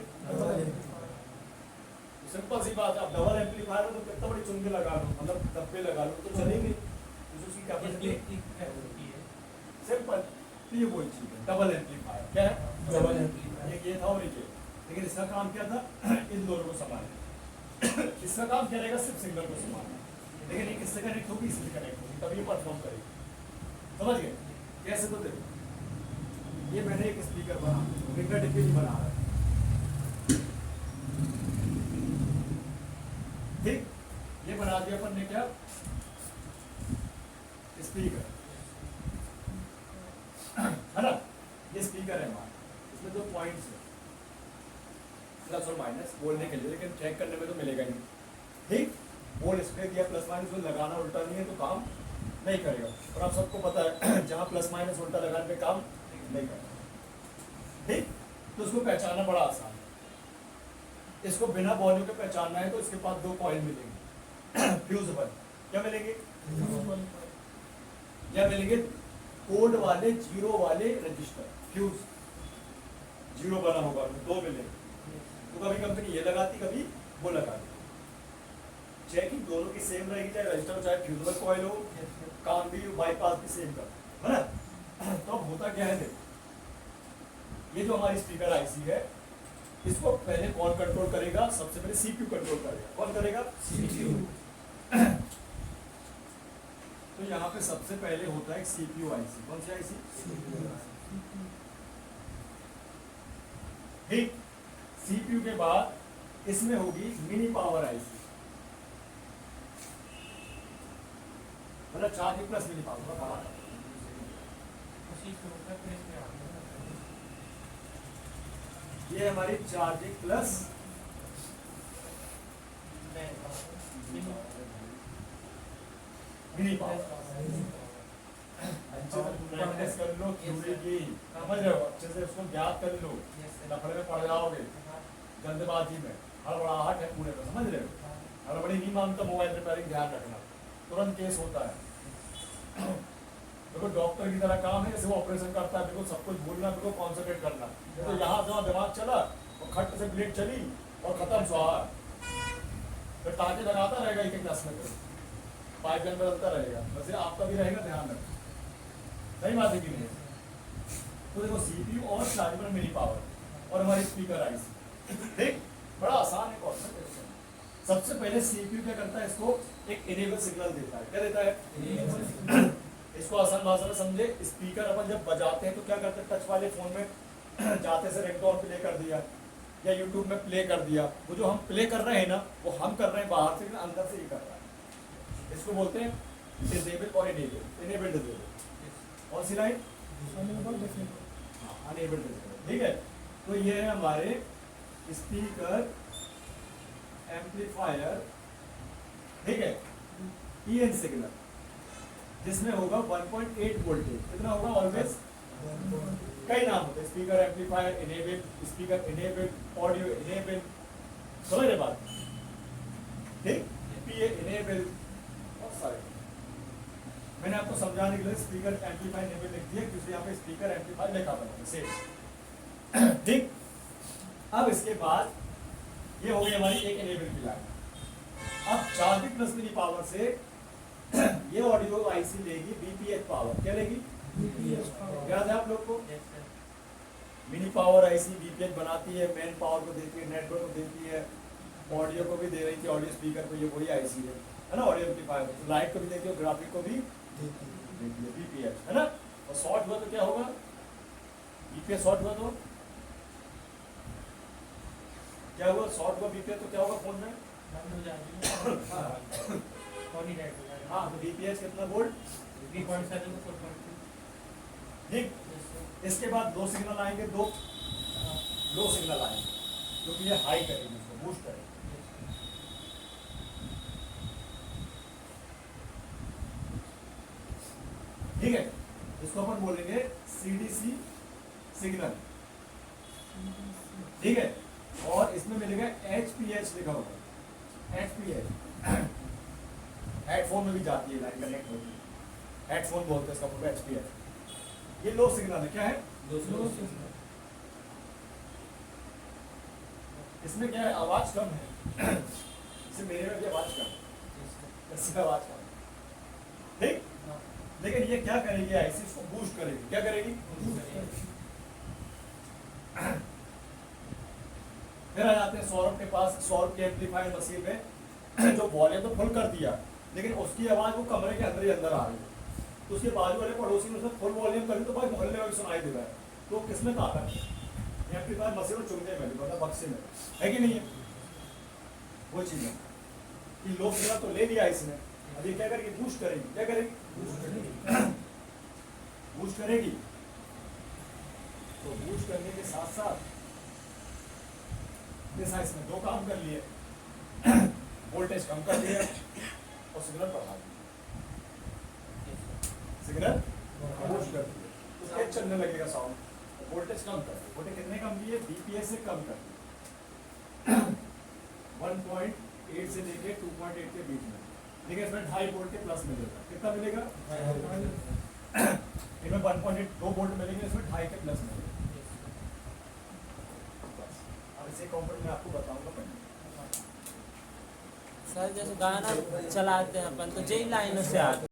सिंपल सी बात है। आप डबल एम्पलीफायर हो तो कितना बड़ी चुंगे लगा लो, मतलब डब्बे लगा लो तो चलेंगे, उसकी कैपेसिटी सिंपल। तो ये वही चीज है, डबल एम्पलीफायर। क्या है, डबल एम्पलीफायर। एक ये था और एक ये, लेकिन इसका काम क्या था, इन दोनों को संभालना। इसका काम क्या रहेगा, सिर्फ सिंगल को संभालना, लेकिन ये किससे कनेक्ट होगी, इससे कनेक्ट होगी, तब ये परफॉर्म करेगी। समझ गए कैसे, तो देखो ये मैंने एक स्पीकर बना, रिंगर डिब्बी बना रहा है, ठीक, ये बना दिया अपन ने, क्या स्पीकर है ना, ये स्पीकर है हमारा, इसमें 2 पॉइंट्स है, प्लस और माइनस बोलने के लिए, लेकिन चेक करने में तो मिलेगा नहीं, ठीक। बोल इसमें दिया प्लस माइनस को लगाना उल्टा नहीं है तो काम नहीं करेगा, और आप सबको पता है जहाँ प्लस माइनस उल्टा लगाने पे काम नहीं करता, ठीक। तो उसको पहचानना बड़ा आसान है। इसको बिना वॉल्यूम के पहचानना है तो इसके पास 2 कॉइल मिलेंगे, फ्यूजेबल। क्या मिलेंगे, क्या मिलेंगे, कोड वाले 0 वाले रजिस्टर, फ्यूज 0 बना होगा, 2 मिलेंगे। तो कभी कंपनी ये लगाती, कभी वो लगाती, चेकिंग दोनों की सेम रहेगी, चाहे रजिस्टर हो चाहे फ्यूजिबल कॉइल हो, काम भी बाईपास भी सेम कर, है ना। तो अब होता क्या है, देखो ये जो हमारी स्पीकर आईसी है, इसको पहले कौन कंट्रोल करेगा, सबसे पहले सीपीयू कंट्रोल करेगा। कौन करेगा? सीपीयू। तो यहाँ पे सबसे पहले होता है सीपीयू आईसी। कौन सी आईसी? ठीक। सीपीयू के बाद इसमें होगी मिनी पावर आईसी, मतलब चार्जिंग प्लस मिनी पावर। उसी के ऊपर फिर इसमें आ गया। ये हमारी चार्जिंग प्लस मिनी पावर। अच्छे से प्रैक्टिस कर लो थ्योरी की, समझ रहे हो, अच्छे से उसको याद कर लो, लफड़े में पड़ जाओगे जल्दबाजी में, हड़बड़ाहट है पूरे में, समझ रहे हो। हड़बड़ी नहीं मानता मोबाइल रिपेयरिंग, ध्यान रखना, तुरंत केस होता है। देखो डॉक्टर की तरह काम है, जैसे वो ऑपरेशन करता है, बिल्कुल सब कुछ भूलना, बिल्कुल कॉन्सेंट्रेट करना। तो यहाँ से वहाँ दिमाग चला और खट से ब्लेड चली और खत्म स्वाहा। फिर टाँके लगाता रहेगा एक एक नस में, पाइप गन बदलता रहेगा, वैसे आपका भी रहेगा, ध्यान रखना। सही बात है कि नहीं? तो देखो सीपीयू और चार्जेबल मिनी पावर और हमारी स्पीकर आईसी, ठीक, बड़ा आसान है कॉन्सेप्ट। सबसे पहले सीपीयू क्या करता है, इसको एक इनेबल सिग्नल देता है। क्या देता है? इसको आसान भाषा में समझे, स्पीकर अपन जब बजाते हैं तो क्या करते हैं, टच वाले फोन में जाते से रिंगटोन प्ले कर दिया या यूट्यूब में प्ले कर दिया, वो जो हम प्ले कर रहे हैं ना, वो हम कर रहे हैं बाहर से, अंदर से ही कर रहा है। इसको बोलते हैं डिसेबल और इनेबल। इनेबल डिसेबल कौन सी line? Enable disable. Enable disable, ठीक है। तो ये है हमारे स्पीकर एम्पलीफायर, ठीक है, ईएन सिग्नल, जिसमें होगा 1.8 वोल्टेज। कितना होगा? ऑलवेज कई नाम होते हैं, speaker amplifier enable, speaker enable, audio enable, समझ रहे बात? ठीक, पीए इनेबल, बहुत सारे। मैंने आपको समझाने के लिए स्पीकर एम्पलीफायर इनेबल लिख दिया, क्योंकि यहाँ पे स्पीकर एम्पलीफायर लिखा हुआ है सेम। ठीक, अब इसके बाद ये हो गई हमारी एक इनेबल की लाइन। अब चार्जिंग प्लस मिनी पावर से ये ऑडियो आईसी लेगी बीपीएच पावर। क्या लेगी? BPH power. याद है आप लोग को? मिनी पावर आईसी बीपीएच बनाती है, मेन पावर को देती है, नेटवर्क को देती है, ऑडियो को भी दे रही थी, ऑडियो स्पीकर को, ये वही आईसी है ना, ऑडियो एम्पलीफायर। लाइट को भी देती है, ग्राफिक को भी देती है, बीपीएच, है ना। और शॉर्ट हुआ तो क्या होगा? बीपीएच शॉर्ट हुआ तो क्या हुआ? शॉर्ट हुआ बीपीएच तो क्या होगा फोन में? बंद हो जाएगी। हाँ, कौन ही रेड हो जाएगा? हाँ, तो बीपीएच कितना वोल्ट? 3.7 को 4.2। ठीक, इसके बाद दो सिग्नल आएंगे, दो सिग्नल आएंगे, क्योंकि ये हाई करेंगे, इसको बूस्ट करेंगे। ठीक है, इसको अपन बोलेंगे सीडीसी सिग्नल, ठीक है। और इसमें मिलेगा एचपीएच लिखा होगा, एचपीएच। हेडफोन में भी जाती है लाइन, कनेक्ट होती है, हेडफोन बोलते हैं इसका पूरा एचपीएच। ये लो सिग्नल है, क्या है? Low signal. इसमें क्या है, आवाज कम है। इससे मेरे में भी आवाज कम है, इससे आवाज कम है, ठीक। लेकिन ये क्या करेगी आईसी, इसको बूस्ट करेगी। क्या करेगी? फिर आ जाते हैं सौरभ के पास। सौरभ के एम्पलीफायर मशीन में जो वॉल्यूम तो फुल कर दिया, लेकिन उसकी आवाज वो कमरे के अंदर ही अंदर आ रही है। तो उसके बाजू वाले पड़ोसी ने उसने फुल वॉल्यूम कर दी, तो भाई मोहल्ले में भी सुनाई दे रहा है। तो किसमें ताकत है? एम्पलीफायर मशीन में चुनने में, मतलब बक्से में, है कि नहीं है? वो चीज है कि लोग सिग्नल तो ले लिया इसने, अब ये क्या करेगी? बूस्ट करेगी। क्या करेगी? बूस्ट करेगी। तो बूस्ट करने के साथ साथ जैसा इसमें दो काम कर लिए, वोल्टेज कम कर दिया और सिग्नल बढ़ा दिया। सिग्नल बूस्ट कर दिया, उसके चलने लगेगा साउंड, वोल्टेज कम कर दिया। वोल्टेज कितने कम किए? बीपीएस से कम कर दिया, 1.8 से लेके 2.8 के बीच में। लेकिन इसमें 2.5 वोल्ट के प्लस मिलेगा। कितना मिलेगा? इनमें 1.8 2 वोल्ट मिलेंगे, इसमें 2.5 के प्लस मिलेगा। अब इसे कंपोनेंट मैं आपको बताऊंगा। सर जैसे गाना चलाते हैं अपन तो यही लाइनों से आते